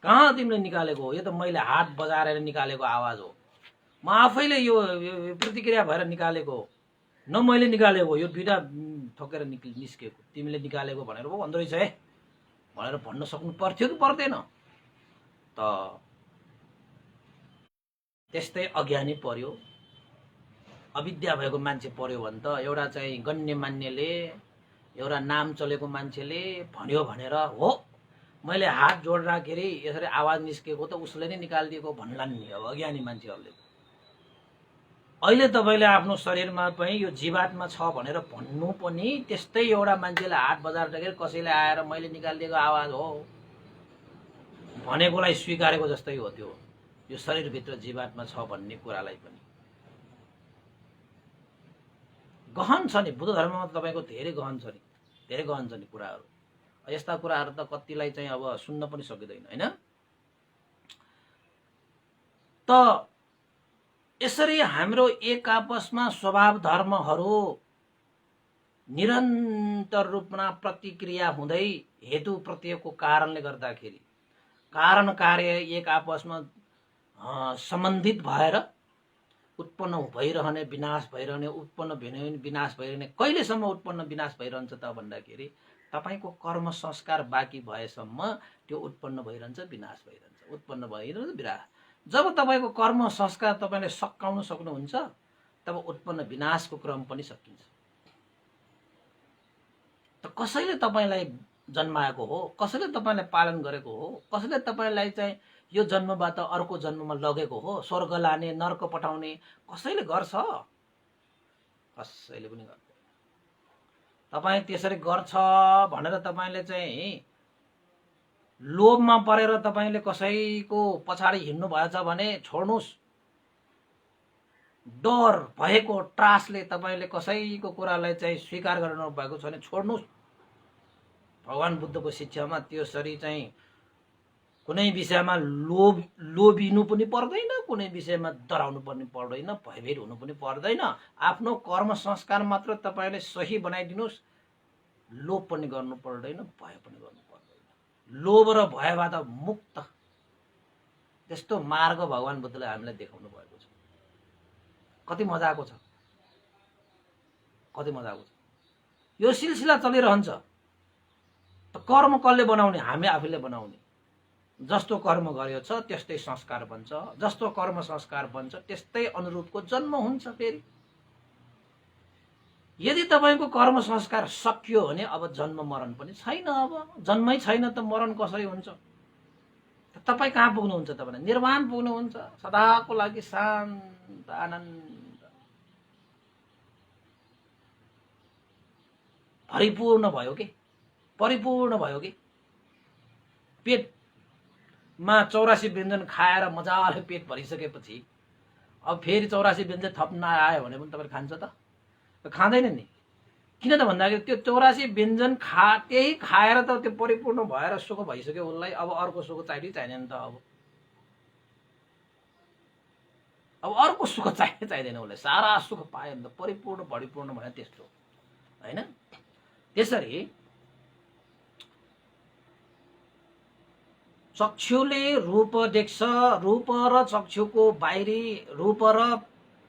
कहाँ तिमीले निकालेको हो? यो त मैले हात बजारेर निकालेको आवाज हो। म आफैले यो प्रतिक्रिया भएर निकालेको हो, न मैले निकालेको, यो दुईटा ठोकेर निस्केको, तिमीले निकालेको भनेर पो भन्दो रहेछ है भनेर भन्न सक्नु पर्थ्यो कि पर्दैन त? त्यस्तै अज्ञानी पर्यो, अविद्या भएको मान्छे पर्यो भने त एउटा चाहिँ गण्यमान्यले, एउटा नाम चलेको मान्छेले भन्यो भनेर हो मैले हात जोड्दाखेरि यसरी आवाज निस्केको त उसले नै निकालिदिएको भन्लान् नि। अब अज्ञानी मान्छेहरूले अहिले तपाईँले आफ्नो शरीरमा पनि यो जीवात्मा छ भनेर भन्नु पनि त्यस्तै एउटा मान्छेले हात बजार्दाखेरि कसैले आएर मैले निकालिदिएको आवाज हो भनेकोलाई स्वीकारेको जस्तै हो। त्यो यो शरीरभित्र जीवात्मा छ भन्ने कुरालाई पनि गहन छ नि। बुद्ध धर्ममा तपाईँको धेरै गहन छ नि, धेरै गहन छ नि कुराहरू। यस्ता कुराहरू त कतिलाई चाहिँ अब सुन्न पनि सकिँदैन होइन। त यसरी हाम्रो एक आपसमा स्वभाव धर्महरू निरन्तर रूपमा प्रतिक्रिया हुँदै हेतु प्रत्ययको कारणले गर्दाखेरि कारण कार्य एक आपसमा सम्बन्धित भएर उत्पन्न भइरहने, विनाश भइरहने, उत्पन्न विनाश भइरहने। कहिलेसम्म उत्पन्न विनाश भइरहन्छ त भन्दाखेरि तपाईको कर्म संस्कार बाँकी भएसम्म त्यो उत्पन्न भइरहन्छ, विनाश भइरहन्छ, उत्पन्न भइरहन्छ, विनाश। जब तपाईको कर्म संस्कार तपाईले सकाउन सक्नुहुन्छ तब उत्पन्न विनाशको क्रम पनि सकिन्छ। त कसैले तपाईलाई जन्माएको हो, कसैले तपाईलाई पालन गरेको हो, कसैले तपाईलाई चाहिँ यो जन्मबाट अर्को जन्ममा लगेको हो, स्वर्ग लाने नर्क पठाउने कसैले गर्छ? कसैले पनि गर्दैन। तपाईँ त्यसरी गर्छ भनेर तपाईले चाहिँ लोभमा परेर तपाईले कसैको पछाडि हिँड्नु भएछ भने छोड्नुस्। डर भएको त्रासले तपाईले कसैको कुरालाई चाहिँ स्वीकार गर्नु भएको छ भने छोड्नुस्। भगवान बुद्धको शिक्षामा त्यसरी चाहिँ कुनै विषयमा लोभिनु पनि पर्दैन, कुनै विषयमा डराउनु पनि पर्दैन, भयभीत हुनु पनि पर्दैन। आफ्नो कर्म संस्कार मात्र तपाईले सही बनाइदिनुस्। लोभ पनि गर्नु पर्दैन, भय पनि गर्नु पर्दैन। लोभ र भयबाट मुक्त त्यस्तो मार्ग भगवान बुद्धले हामीलाई देखाउनु भएको छ। कति मजाको छ, कति मजाको छ। यो सिलसिला चलिरहन्छ। कर्म कसले बनाउने? हामी आफैले बनाउने। जस्तो कर्म गर्यो छ त्यस्तै संस्कार बन्छ, जस्तो कर्म संस्कार बन्छ त्यस्तै अनुरूपको जन्म हुन्छ। फेरि यदि तपाईको कर्म संस्कार सकियो भने अब जन्म मरण पनि छैन। अब जन्मै छैन त मरण कसरी हुन्छ? तपाईँ कहाँ पुग्नुहुन्छ त भने निर्वाण पुग्नुहुन्छ, सदाको लागि शान्त आनन्द परिपूर्ण भयो कि परिपूर्ण भयो कि पेटमा 84 व्यञ्जन खाएर मजाले पेट भरिसकेपछि अब फेरि 84 व्यञ्जन थप्न आयो भने पनि तपाईले खान्छ त? खाँदैन नि। किन त भन्दाखेरि त्यो 84 व्यञ्जन त्यही खाएर त त्यो परिपूर्ण भएर सुख भइसक्यो उसलाई। अब अर्को सुख चाहिँदैन त। अब अर्को सुख चाहिँदैन उसलाई। सारा सुख पायो नि त, परिपूर्ण परिपूर्ण भयो त्यस्तो हैन। त्यसरी चक्षुले रूप देख्छ, रूप र चक्षुको बाहिरी रूप र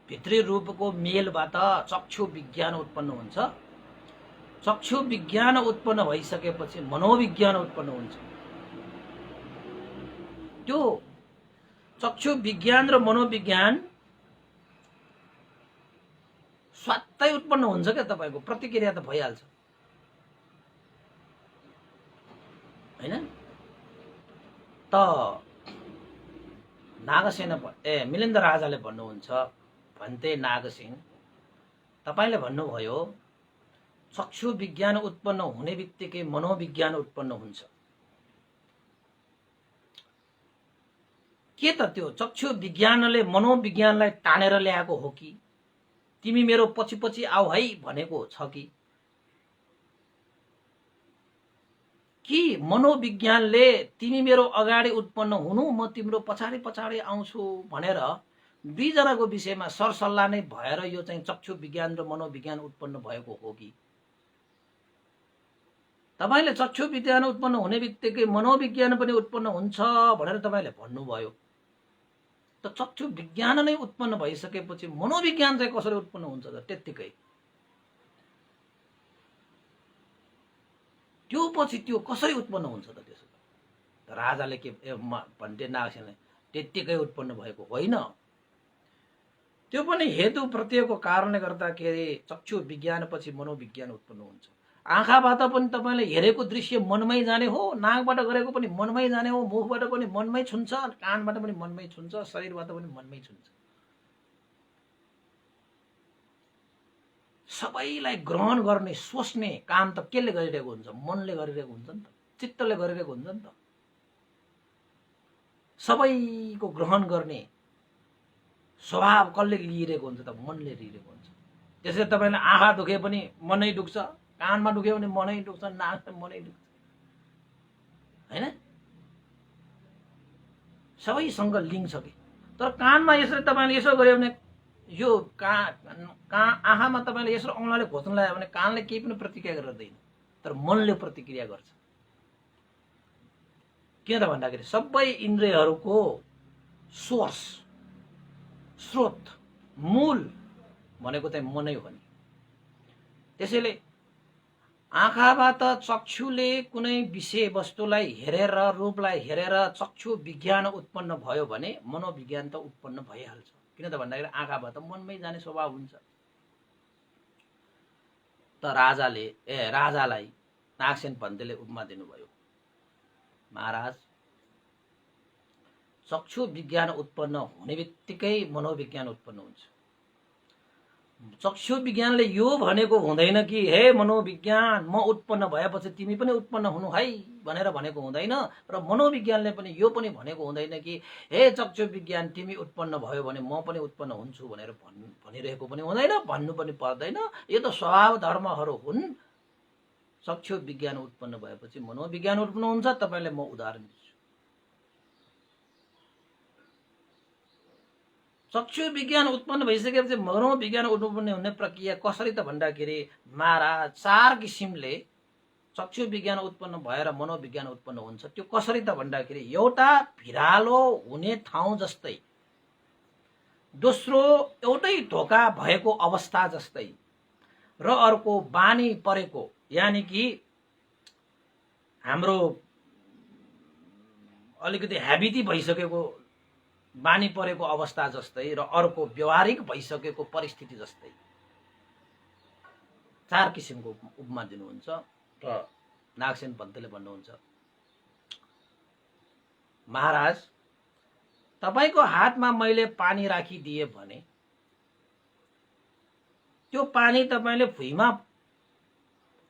भित्री रूपको मेलबाट चक्षु विज्ञान उत्पन्न हुन्छ। चक्षु विज्ञान उत्पन्न भइसकेपछि मनोविज्ञान उत्पन्न हुन्छ। त्यो चक्षु विज्ञान र मनोविज्ञान स्वात्तै उत्पन्न हुन्छ क्या। तपाईको प्रतिक्रिया त भइहाल्छ हैन। त नागसेन मिलिन्द राजाले भन्नुहुन्छ, भन्ते नागसिंह तपाईले भन्नुभयो चक्षु विज्ञान उत्पन्न हुने बित्तिकै मनोविज्ञान उत्पन्न हुन्छ। के त त्यो चक्षु विज्ञानले मनोविज्ञानलाई तानेर ल्याएको हो कि तिमी मेरो पछि पछि आऊ है भनेको छ कि मनोविज्ञानले तिमी मेरो अगाडि उत्पन्न हुनु, म तिम्रो पछाडि पछाडि आउँछु भनेर दुईजनाको विषयमा सरसल्लाह नै भएर यो चाहिँ चक्षु विज्ञान र मनोविज्ञान उत्पन्न भएको हो कि? तपाईले चक्षु विज्ञान उत्पन्न हुने बित्तिकै मनोविज्ञान पनि उत्पन्न हुन्छ भनेर तपाईले भन्नुभयो। त चक्षु विज्ञान नै उत्पन्न भइसकेपछि मनोविज्ञान चाहिँ कसरी उत्पन्न हुन्छ त? त्यत्तिकै त्यो पछि त्यो कसरी उत्पन्न हुन्छ त? त्यसो त राजाले के भन्टे नागसेनले त्यत्तिकै उत्पन्न भएको होइन। त्यो पनि हेतु प्रत्ययको कारणले गर्दाखेरि चक्षु विज्ञान पछि मनोविज्ञान उत्पन्न हुन्छ। आँखाबाट पनि तपाईँले हेरेको दृश्य मनमै जाने हो, नाकबाट गरेको पनि मनमै जाने हो, मुखबाट पनि मनमै छुन्छ, कानबाट पनि मनमै छुन्छ, शरीरबाट पनि मनमै छुन्छ। सबैलाई ग्रहण गर्ने सोच्ने काम त केले गरिरहेको हुन्छ? मनले गरिरहेको हुन्छ नि त, चित्तले गरिरहेको हुन्छ नि त। सबैको ग्रहण गर्ने स्वभाव कसले लिइरहेको हुन्छ त? मनले लिइरहेको हुन्छ। त्यसैले तपाईँले आँखा दुखे पनि मनै दुख्छ, कानमा दुख्यो भने मनै दुख्छ, नाकमा मनै दुख्छ, होइन? सबैसँग लिङ्क छ कि। तर कानमा यसरी तपाईँले यसो गर्यो भने यो आँखामा तपाईँले यसो औँलाले घोच्न लगायो भने कानले केही पनि प्रतिक्रिया गर्दैन, तर मनले प्रतिक्रिया गर्छ। किन त भन्दाखेरि सबै इन्द्रियहरूको सोर्स, स्रोत, मूल भनेको चाहिँ मनै हो नि। त्यसैले आँखाबाट चक्षुले कुनै विषय वस्तुलाई हेरेर, रूपलाई हेरेर चक्षु विज्ञान उत्पन्न भयो भने मनोविज्ञान त उत्पन्न भइहाल्छ। किन त भन्दाखेरि आँखाबाट मनमै जाने स्वभाव हुन्छ। त राजालाई नागसेन पन्थीले उपमा दिनुभयो, महाराज चक्षु विज्ञान उत्पन्न हुने बित्तिकै मनोविज्ञान उत्पन्न हुन्छ। चक्षु विज्ञानले यो भनेको हुँदैन कि हे मनोविज्ञान म उत्पन्न भएपछि तिमी पनि उत्पन्न हुनु है भनेर भनेको हुँदैन, र मनोविज्ञानले पनि यो पनि भनेको हुँदैन कि हे चक्षु विज्ञान तिमी उत्पन्न भयो भने म पनि उत्पन्न हुन्छु भनेर भनिरहेको पनि हुँदैन, भन्नु पनि पर्दैन। यो त स्वभाव धर्महरू हुन्। चक्षु विज्ञान उत्पन्न भएपछि मनोविज्ञान उत्पन्न हुन्छ। तपाईँलाई म उदाहरण दिन्छु। चक्षु विज्ञान उत्पन्न भइसकेपछि मनोविज्ञान उत्पन्न हुने प्रक्रिया कसरी त भन्दाखेरि महाराज 4 किसिमले चक्षु विज्ञान उत्पन्न भएर मनोविज्ञान उत्पन्न हुन्छ। त्यो कसरी त भन्दाखेरि एउटा भिरालो हुने ठाउँ जस्तै, दोस्रो एउटै ढोका भएको अवस्था जस्तै, र अर्को बानी परेको, यानि कि हाम्रो अलिकति ह्याबिटी भइसकेको बानी परेको अवस्था जस्तै, र अर्को व्यवहारिक भइसकेको परिस्थिति जस्तै 4 किसिमको उपमा दिनुहुन्छ। र नागसेन पन्थीले भन्नुहुन्छ, महाराज तपाईको हातमा मैले पानी राखिदिए भने त्यो पानी तपाईले भुइँमा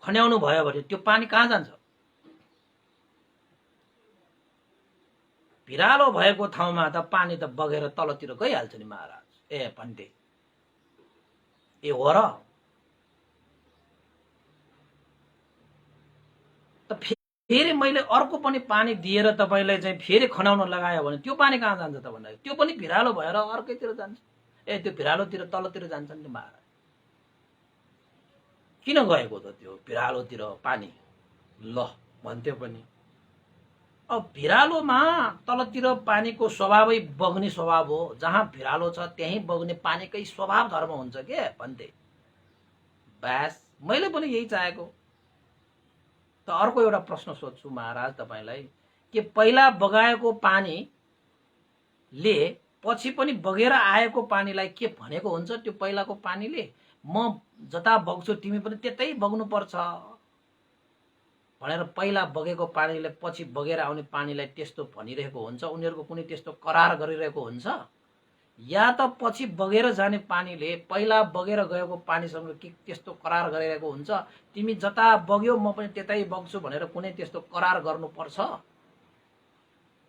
खन्याउनु भयो भने त्यो पानी कहाँ जान्छ? भिरालो भएको ठाउँमा त पानी त बगेर तलतिर गइहाल्छ नि महाराज। ए पन्थे, ए हो र? त फेरि मैले अर्को पनि पानी दिएर तपाईलाई चाहिँ फेरि खनाउन लगायो भने त्यो पानी कहाँ जान्छ त भन्दाखेरि त्यो पनि भिरालो भएर अर्कैतिर जान्छ। ए त्यो भिरालोतिर तलतिर जान्छ नि महाराज। किन गएको त त्यो भिरालोतिर पानी? ल भन्थ्यो पनि अब भिरालोमा तलतिर पानीको स्वभावै बग्ने स्वभाव हो। जहाँ भिरालो छ त्यहीँ बग्ने पानीकै स्वभाव धर्म हुन्छ के भन्थे। बस मैले पनि यही चाहेको। त अर्को एउटा प्रश्न सोध्छु महाराज तपाईलाई, के पहिला बगाएको पानीले पछि पनि बगेर आएको पानीलाई के भनेको हुन्छ? त्यो पहिलाको पानीले म जता बग्छु तिमी पनि त्यतै बग्नु पर्छ भनेर पहिला बगेको पानीले पछि बगेर आउने पानीलाई त्यस्तो भनिरहेको हुन्छ। उनीहरूको कुनै त्यस्तो करार गरिरहेको हुन्छ? या त पछि बगेर जाने पानीले पहिला बगेर गएको पानीसँग के त्यस्तो करार गरिरहेको हुन्छ, तिमी जता बग्यो म पनि त्यतै बग्छु भनेर कुनै त्यस्तो करार गर्नुपर्छ?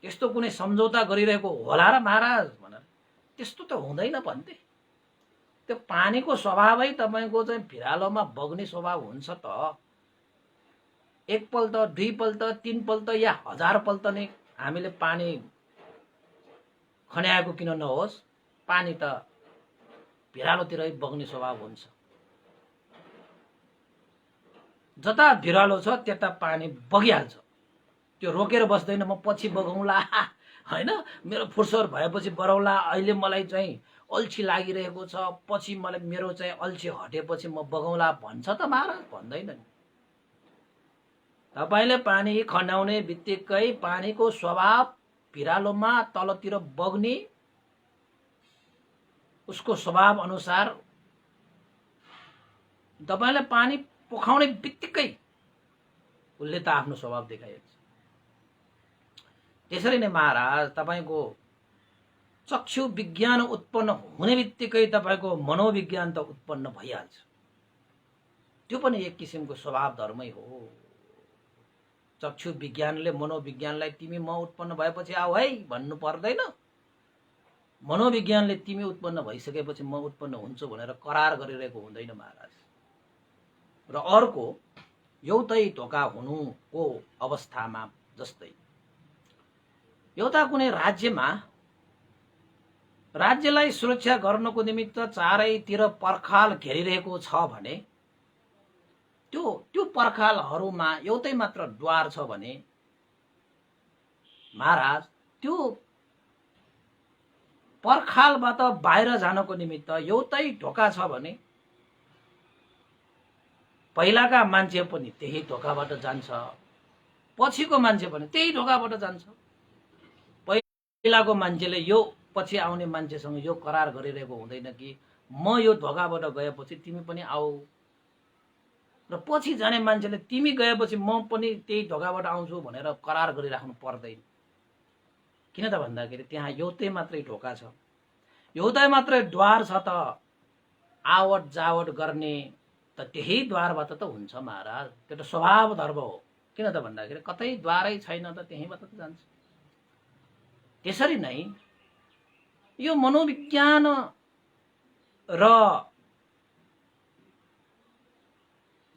त्यस्तो कुनै सम्झौता गरिरहेको होला र महाराज भनेर? त्यस्तो त हुँदैन भन्थे। त्यो पानीको स्वभावै तपाईको चाहिँ भिरालोमा बग्ने स्वभाव हुन्छ त। एकपल्ट, दुईपल्ट, तीनपल्ट या 1000 पल्ट नै हामीले पानी खन्याएको किन नहोस्, पानी त भिरालोतिरै बग्ने स्वभाव हुन्छ। जता भिरालो छ त्यता पानी बगिहाल्छ। त्यो रोकेर बस्दैन म पछि बगौँला हैन। मेरो फुर्सद भएपछि बरौला, अहिले मलाई चाहिँ अल्छी लागिरहेको छ, पछि मलाई मेरो चाहिँ अल्छी हटेपछि म बगौँला भन्छ त महाराज? भन्दैन नि। तपाईले पानी खन्याउने बित्तिकै पानीको स्वभाव भिरालोमा तलतिर बग्ने, उसको स्वभाव अनुसार तपाईले पानी पोखाउने बित्तिकै उसले त आफ्नो स्वभाव देखाइहाल्छ। त्यसरी नै महाराज तपाईको चक्षु विज्ञान उत्पन्न हुने बित्तिकै तपाईको मनोविज्ञान त उत्पन्न भइहाल्छ। त्यो पनि एक किसिमको स्वभाव धर्मै हो। चक्षु विज्ञानले मनोविज्ञानलाई तिमी म उत्पन्न भएपछि आऊ है भन्नु पर्दैन। मनोविज्ञानले तिमी उत्पन्न भइसकेपछि म उत्पन्न हुन्छु भनेर करार गरिरहेको हुँदैन महाराज। र अर्को एउटै ढोका हुनुको अवस्थामा, जस्तै एउटा कुनै राज्यमा राज्यलाई सुरक्षा गर्नको निमित्त चारैतिर पर्खाल घेरिरहेको छ भने त्यो पर्खालहरूमा एउटै मात्र द्वार छ भने महाराज त्यो पर्खालबाट बाहिर जानको निमित्त एउटै ढोका छ भने पहिलाका मान्छे पनि त्यही ढोकाबाट जान्छ, पछिको मान्छे पनि त्यही ढोकाबाट जान्छ। पहिलाको मान्छेले यो पछि आउने मान्छेसँग यो करार गरिरहेको हुँदैन कि म यो ढोकाबाट गएपछि तिमी पनि आऊ, र पछि जाने मान्छेले तिमी गएपछि म पनि त्यही ढोकाबाट आउँछु भनेर करार गरिराख्नु पर्दैन। किन त भन्दाखेरि त्यहाँ एउटै मात्रै ढोका छ, एउटै मात्रै द्वार छ, त आवट जावट गर्ने त त्यही द्वारबाट त हुन्छ महाराज। त्यो त स्वभाव धर्म हो। किन त भन्दाखेरि कतै द्वारै छैन त त्यहीबाट त जान्छ। त्यसरी नै यो मनोविज्ञान र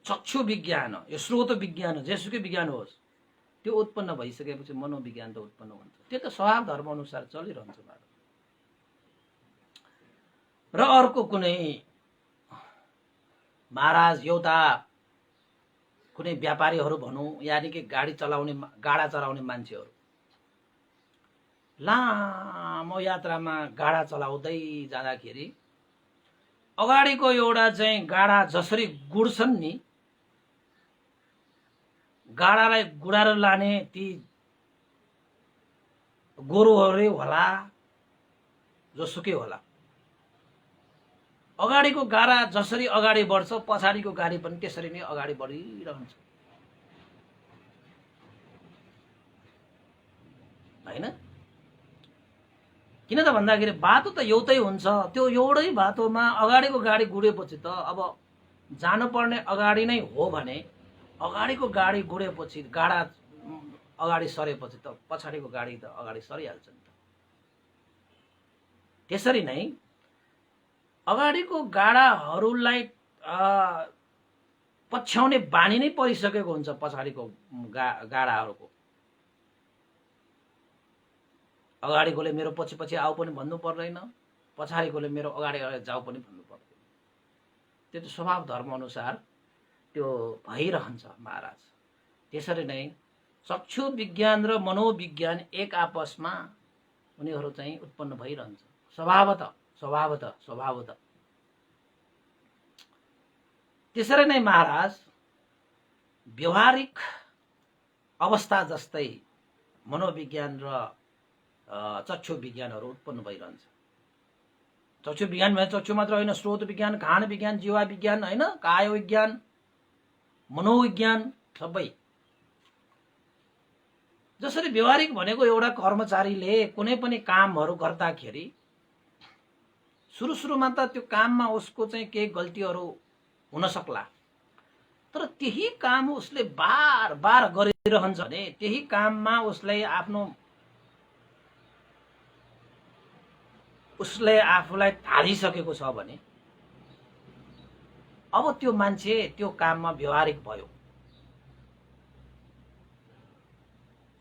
चक्षु विज्ञान, यो स्रोत विज्ञान, जेसुकै विज्ञान होस्, त्यो उत्पन्न भइसकेपछि मनोविज्ञान त उत्पन्न हुन्छ। त्यो त स्वभाव धर्म अनुसार चलिरहन्छ महाराज। र अर्को कुनै महाराज एउटा कुनै व्यापारीहरू भनौँ, यानि कि गाडा चलाउने मान्छेहरू लामो यात्रामा गाडा चलाउँदै जाँदाखेरि अगाडिको एउटा चाहिँ गाडा जसरी गुड्छन् नि, गाडालाई गुडाएर लाने ती गोरुहरू होला, जोसुकै होला, अगाडिको गाडा जसरी अगाडि बढ्छ पछाडिको गाडी पनि त्यसरी नै अगाडि बढिरहन्छ, हैन? किन त भन्दाखेरि बाटो त एउटै हुन्छ। त्यो एउटै बाटोमा अगाडिको गाडी गुडेपछि त अब जानुपर्ने अगाडि नै हो भने अगाडिको गाडी गुडेपछि, गाडा अगाडि सरेपछि त पछाडिको गाडी त अगाडि सरिहाल्छ नि त। त्यसरी नै अगाडिको गाडाहरूलाई पछ्याउने बानी नै परिसकेको हुन्छ पछाडिको गाडाहरूको। अगाडिकोले मेरो पछि पछि आऊ पनि भन्नु पर्दैन, पछाडिकोले मेरो अगाडि अगाडि जाऊ पनि भन्नु पर्दैन। त्यो त स्वभाव धर्म अनुसार त्यो भइरहन्छ महाराज। त्यसरी नै चक्षु विज्ञान र मनोविज्ञान एक आपसमा उनीहरू चाहिँ उत्पन्न भइरहन्छ स्वभावतः। त्यसरी नै महाराज व्यवहारिक अवस्था जस्तै मनोविज्ञान र चक्षु विज्ञानहरू उत्पन्न भइरहन्छ। चक्षु विज्ञान भने चक्षु मात्र होइन, स्रोत विज्ञान, खान विज्ञान, जीवा विज्ञान, होइन, काय विज्ञान, मनोविज्ञान सबै। जसरी व्यवहारिक भनेको एउटा कर्मचारीले कुनै पनि कामहरू गर्दाखेरि सुरुमा त त्यो काममा उसको चाहिँ केही गल्तीहरू हुन सक्ला, तर त्यही काम उसले बार बार गरिरहन्छ भने त्यही काममा उसले आफूलाई थालिसकेको छ भने अब त्यो मान्छे त्यो काममा व्यवहारिक भयो।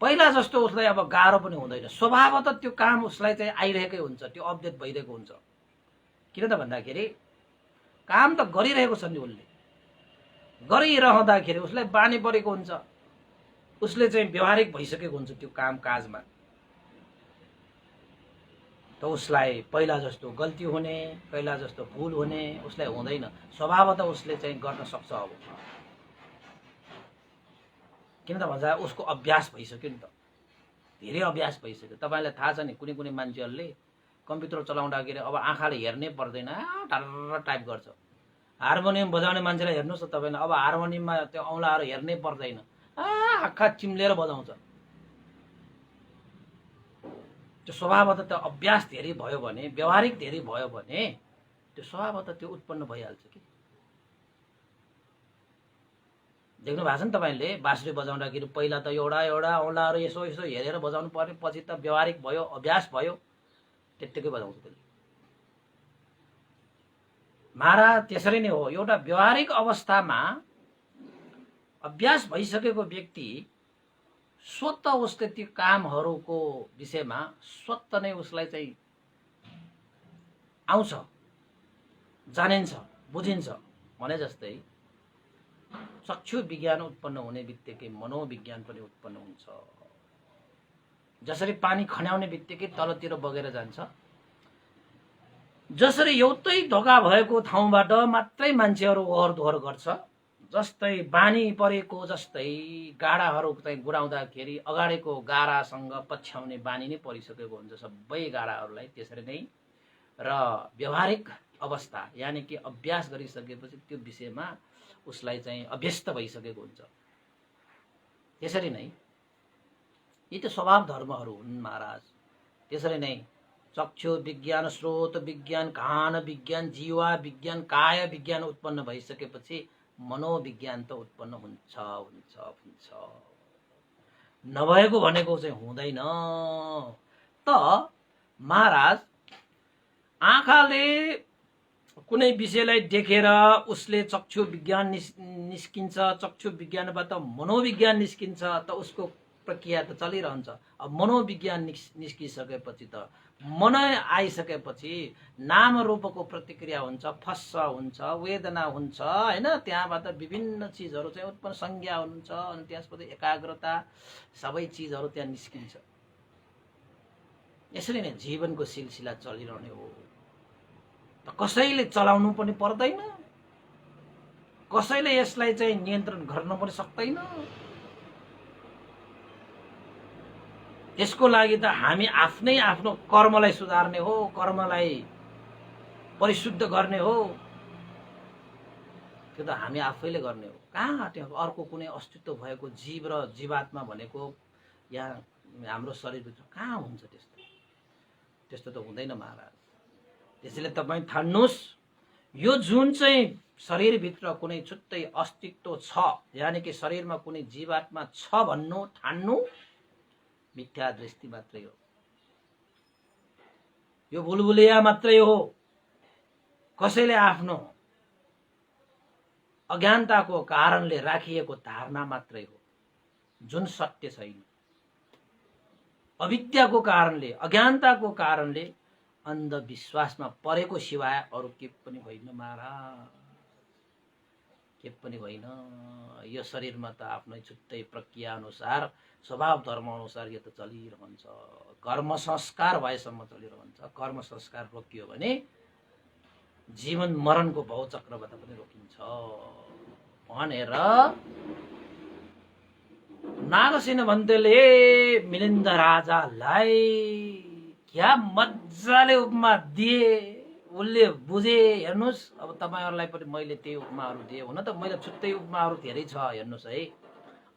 पहिला जस्तो उसलाई अब गाह्रो पनि हुँदैन, स्वभावतः त्यो काम उसलाई चाहिँ आइरहेकै हुन्छ, त्यो अपडेट भइरहेको हुन्छ। किन त भन्दाखेरि काम त गरिरहेको छ नि, उसले गरिरहँदाखेरि उसलाई बानी परेको हुन्छ, उसले चाहिँ व्यवहारिक भइसकेको हुन्छ त्यो काम काजमा। त उसलाई पहिला जस्तो गल्ती हुने, पहिला जस्तो भुल हुने उसलाई हुँदैन। स्वभावतः उसले चाहिँ गर्न सक्छ अब, किन त भन्छ उसको अभ्यास भइसक्यो नि त, धेरै अभ्यास भइसक्यो। तपाईँलाई थाहा छ नि कुनै कुनै मान्छेहरूले कम्प्युटर चलाउँदाखेरि अब आँखाले हेर्नै पर्दैन, ढर्र टाइप गर्छ। हार्मोनियम बजाउने मान्छेलाई हेर्नुहोस् त तपाईँले, अब हार्मोनियममा त्यो औँलाहरू हेर्नै पर्दैन, आँखा चिम्लेर बजाउँछ। त्यो स्वभावतः त्यो अभ्यास धेरै भयो भने, व्यवहारिक धेरै भयो भने त्यो स्वभावतः त्यो उत्पन्न भइहाल्छ कि। देख्नु भएको छ नि तपाईँले, बाँसुरी बजाउँदाखेरि पहिला त एउटा एउटा औँलाहरू यसो यसो हेरेर बजाउनु पर्ने, पछि त व्यवहारिक भयो, अभ्यास भयो, त्यत्तिकै बजाउँछ त्यसले। महाराज त्यसरी नै हो, एउटा व्यवहारिक अवस्थामा अभ्यास भइसकेको व्यक्ति स्वत उसले त्यो कामहरूको विषयमा स्वत नै उसलाई चाहिँ आउँछ, जानिन्छ, बुझिन्छ। भने जस्तै चक्षु विज्ञान उत्पन्न हुने बित्तिकै मनोविज्ञान पनि उत्पन्न हुन्छ। जसरी पानी खन्याउने बित्तिकै तलतिर बगेर जान्छ, जसरी एउटै ढोका भएको ठाउँबाट मात्रै मान्छेहरू ओहोर दोहोर गर्छ, जस्तै बानी परेको जस्तै गाडाहरू चाहिँ गुडाउँदाखेरि अगाडिको गाडासँग पछ्याउने बानी नै परिसकेको हुन्छ सबै गाडाहरूलाई। त्यसरी नै र व्यवहारिक अवस्था यानि कि अभ्यास गरिसकेपछि त्यो विषयमा उसलाई चाहिँ अभ्यस्त भइसकेको हुन्छ। त्यसरी नै यी त स्वभाव धर्महरू हुन् महाराज। त्यसरी नै चक्षु विज्ञान, स्रोत विज्ञान, कान विज्ञान, जीवा विज्ञान, काय विज्ञान उत्पन्न भइसकेपछि मनोविज्ञान त उत्पन्न हुन्छ हुन्छ हुन्छ। नभएको भनेको चाहिँ हुँदैन। त महाराज आँखाले कुनै विषयलाई देखेर उसले चक्षु विज्ञान निस्किन्छ, चक्षु विज्ञानबाट मनोविज्ञान निस्किन्छ, त उसको प्रक्रिया त चलिरहन्छ। अब मनोविज्ञान निस्किसकेपछि त मन आइसकेपछि नाम रूपको प्रतिक्रिया हुन्छ, फस्स हुन्छ, वेदना हुन्छ, हैन? त्यहाँबाट विभिन्न चिजहरू चाहिँ उत्पन्न, संज्ञा हुन्छ, अनि त्यसपछि एकाग्रता, सबै चिजहरू त्यहाँ निस्किन्छ। यसरी नै जीवनको सिलसिला चलिरहने हो। त कसैले चलाउनु पनि पर्दैन, कसैले यसलाई चाहिँ नियन्त्रण गर्न पनि सक्दैन। त्यसको लागि त हामी आफ्नै आफ्नो कर्मलाई सुधार्ने हो, कर्मलाई परिशुद्ध गर्ने हो। त्यो त हामी आफैले गर्ने हो। कहाँ त्यो अर्को कुनै अस्तित्व भएको जीव र जीवात्मा भनेको यहाँ हाम्रो शरीरभित्र कहाँ हुन्छ? त्यस्तो त्यस्तो त हुँदैन महाराज। त्यसैले तपाईँ ठान्नुहोस्, यो जुन चाहिँ शरीरभित्र कुनै छुट्टै अस्तित्व छ, यानि कि शरीरमा कुनै जीवात्मा छ भन्नु ठान्नु मिथ्या दृष्टि मात्रै हो। यो भुलभुलिया मात्रै हो। कसैले आफ्नो अज्ञानताको कारणले राखिएको धारणा मात्रै हो, जुन सत्य छैन। अविद्याको कारणले, अज्ञानताको कारणले अन्धविश्वासमा परेको सिवाय अरू के पनि होइन महाराज, के पनि होइन। यो शरीरमा त आफ्नै छुट्टै प्रक्रिया अनुसार, स्वभाव धर्म अनुसार यो त चलिरहन्छ। कर्म संस्कार भएसम्म चलिरहन्छ। कर्म संस्कार रोकियो भने जीवन मरणको भवचक्रबाट पनि रोकिन्छ भनेर नागसेन भन्तेले मिलिन्द राजालाई क्या मजाले उपमा दिए, उसले बुझे। हेर्नुहोस्, अब तपाईहरुलाई पनि मैले त्यही उपमाहरू दिएँ। हुन त मैले छुट्टै उपमाहरू धेरै छ, हेर्नुहोस् है।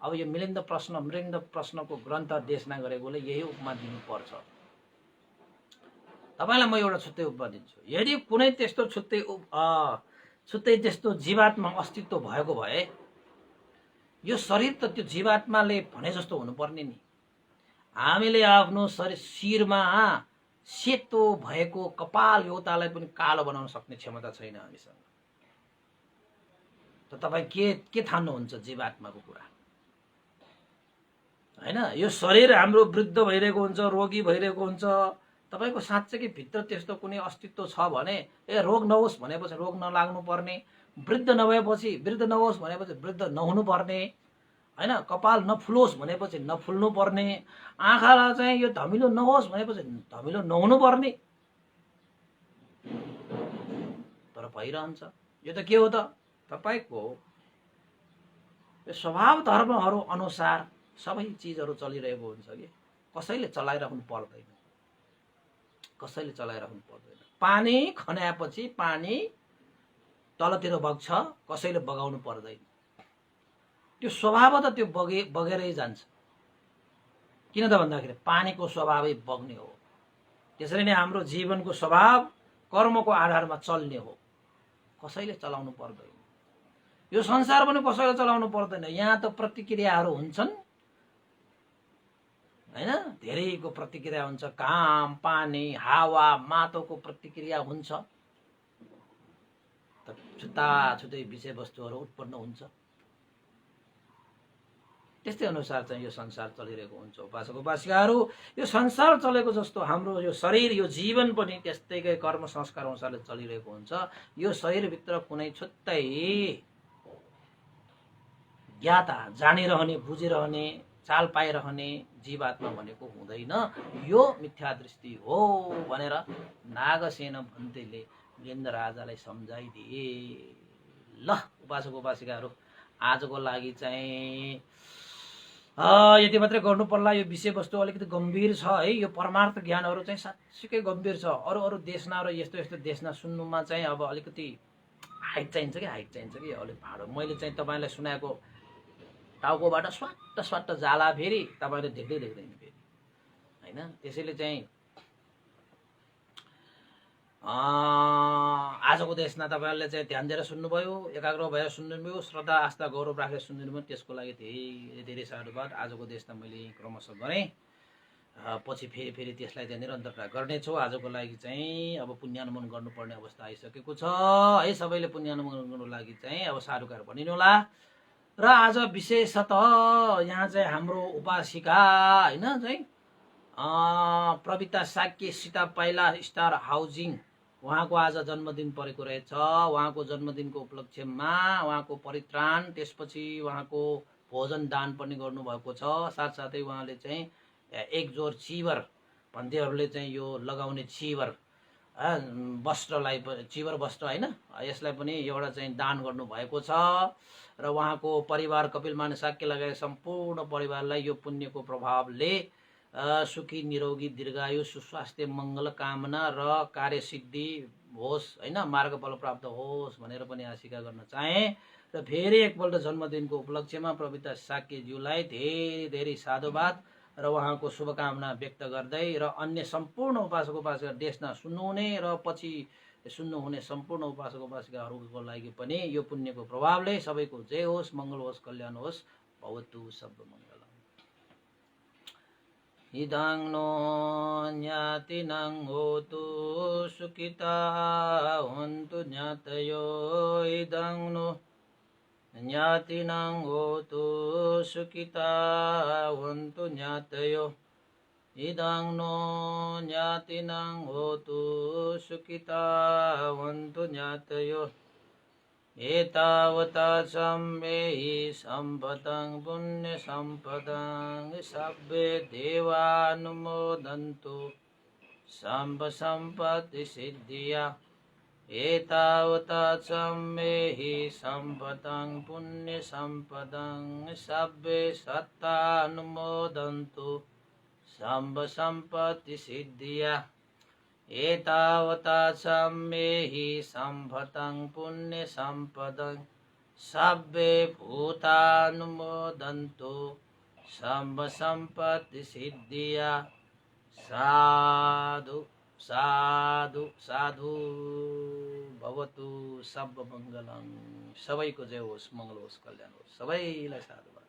अब यो मिलिन्द प्रश्नको ग्रन्थ देशना गरेकोले यही उपमा दिनुपर्छ। तपाईलाई म एउटा छुट्टै उपमा दिन्छु। यदि कुनै त्यस्तो छुट्टै त्यस्तो जीवात्मा अस्तित्व भएको भए यो शरीर त त्यो जीवात्माले भने जस्तो हुनुपर्ने नि। हामीले आफ्नो शिरमा सेतो भएको कपाल योतालाई पनि कालो बनाउन सक्ने क्षमता छैन हामीसँग। त तपाई के ठान्नुहुन्छ जीवात्माको कुरा? हैन, यो शरीर हाम्रो वृद्ध भइरहेको हुन्छ, रोगी भइरहेको हुन्छ। तपाईको साँच्चै भित्र त्यस्तो कुनै अस्तित्व छ भने रोग नहोस् भनेपछि रोग नलाग्नु पर्ने, वृद्ध नभएपछि वृद्ध नहोस् भनेपछि वृद्ध नहुनु पर्ने, हैन? कपाल नफुलोस् भनेपछि नफुल्नु पर्ने, आँखालाई चाहिँ यो धमिलो नहोस् भनेपछि धमिलो नहुनु पर्ने। तर भइरहन्छ। यो त के हो त, तपाईँको यो स्वभाव धर्महरू अनुसार सबै चिजहरू चलिरहेको हुन्छ कि कसैले चलाइराख्नु पर्दैन, कसैले चलाइराख्नु पर्दैन। पानी खन्याएपछि पानी तलतिर बग्छ, कसैले बगाउनु पर्दैन। त्यो स्वभाव त त्यो बगेरै जान्छ। किन त भन्दाखेरि पानीको स्वभावै बग्ने हो। त्यसरी नै हाम्रो जीवनको स्वभाव कर्मको आधारमा चल्ने हो, कसैले चलाउनु पर्दैन। यो संसार पनि कसैले चलाउनु पर्दैन। यहाँ त प्रतिक्रियाहरू हुन्छन् हैन, धेरैको प्रतिक्रिया हुन्छ। घाम, पानी, हावा, माटोको प्रतिक्रिया हुन्छ, त छुट्टाछुट्टै विषयवस्तुहरू उत्पन्न हुन्छ। त्यस्तै अनुसार चाहिँ यो संसार चलिरहेको हुन्छ। उपासक उपासिकाहरू, यो संसार चलेको जस्तो हाम्रो यो शरीर, यो जीवन पनि त्यस्तैकै कर्म संस्कार अनुसारले चलिरहेको हुन्छ। यो शरीरभित्र कुनै छुट्टै ज्ञाता, जानिरहने, बुझिरहने, चाल पाइरहने जीवात्मा भनेको हुँदैन। यो मिथ्या दृष्टि हो भनेर नागसेन भन्तेले वीरेन्द्र राजालाई सम्झाइदिए। ल उपासक उपासिकाहरू, आजको लागि चाहिँ यति मात्रै गर्नु पर्ला। यो विषयवस्तु अलिकति गम्भीर छ है। यो परमार्थ ज्ञानहरू चाहिँ साँच्चीकै गम्भीर छ। अरू अरू देशना र यस्तो यस्तो देशना सुन्नुमा चाहिँ अब अलिकति हाइट चाहिन्छ कि अलिक भाडो। मैले चाहिँ तपाईँलाई सुनाएको टाउकोबाट स्वाट्ट स्वाट्ट जाला फेरि तपाईँले देख्दैन फेरि होइन। त्यसैले चाहिँ आजको देशमा तपाईँहरूले चाहिँ ध्यान दिएर सुन्नुभयो, एकाग्र भएर सुन्नुभयो, श्रद्धा आस्था गौरव राखेर सुनिदिनुभयो, त्यसको लागि धेरै धेरै साधुवाद। आजको देशमा मैले क्रमशः गरेँ, पछि फेरि त्यसलाई चाहिँ निरन्तरता गर्नेछु। आजको लागि चाहिँ अब पुण्यानुमोदन गर्नुपर्ने अवस्था आइसकेको छ है। सबैले पुण्यानुमोदन गर्नुको लागि चाहिँ अब साधुकार भनिनु होला। र आज विशेषतः यहाँ चाहिँ हाम्रो उपासिका होइन चाहिँ प्रविता साक्य सीता पाइला स्टार हाउजिङ, उहाँको आज जन्मदिन परेको रहेछ। उहाँको जन्मदिनको उपलक्ष्यमा उहाँको परित्राण, त्यसपछि उहाँको भोजन दान पनि गर्नुभएको छ। साथसाथै उहाँले चाहिँ एक जोर चिवर भन्थेहरूले चाहिँ यो लगाउने चिवर वस्त्रलाई, चिवर वस्त्र होइन, यसलाई पनि एउटा चाहिँ दान गर्नुभएको छ। र उहाँको परिवार कपिलमान साक्य लगायत सम्पूर्ण परिवारलाई यो पुण्यको प्रभावले सुखी निरोगी दीर्घायु सुस्वास्थ्य मङ्गल कामना र कार्यसिद्धि होस् होइन, मार्गफल प्राप्त होस् भनेर पनि आशिका गर्न चाहे। र फेरि एकपल्ट जन्मदिनको उपलक्ष्यमा प्रविता साक्यज्यूलाई धेरै धेरै साधुवाद र उहाँको शुभकामना व्यक्त गर्दै र अन्य सम्पूर्ण उपासक उपासिका देशमा सुन्नुहुने र पछि सुन्नुहुने सम्पूर्ण उपासक उपासिकाहरूको लागि पनि यो पुण्यको प्रभावले सबैको जय होस्, मङ्गल होस्, कल्याण होस्। भवतु सर्वमङ्गलम्। इदं नो ज्ञातिनं होतु सुखिता हन्तु ज्ञातयो। इदं नो ज्ञातिनं होतु सुखिता हन्तु ज्ञातयो। इदं नो ज्ञातिनं होतु सुखिता हन्तु ज्ञातयो। एतावता सम्मेहि सम्पदं पुण्यसम्पदं सब्बे देवानुमोदन्तु सम्पत्तिसिद्धिया। एतावता सम्मेहि सम्पदं पुण्यसम्पदं सब्बे सत्तानुमोदन्तु सम्पत्तिसिद्धिया। एतावता सम्मेहि सम्पदं पुण्यसम्पदं सब्बे भूतानुमोदन्तु सम्पत्तिसिद्धिया। साधु साधु साधु भवतु सर्वमङ्गलम्। सबैको जय होस्, मङ्गल होस्, कल्याण होस्। सबैलाई साधुवाद।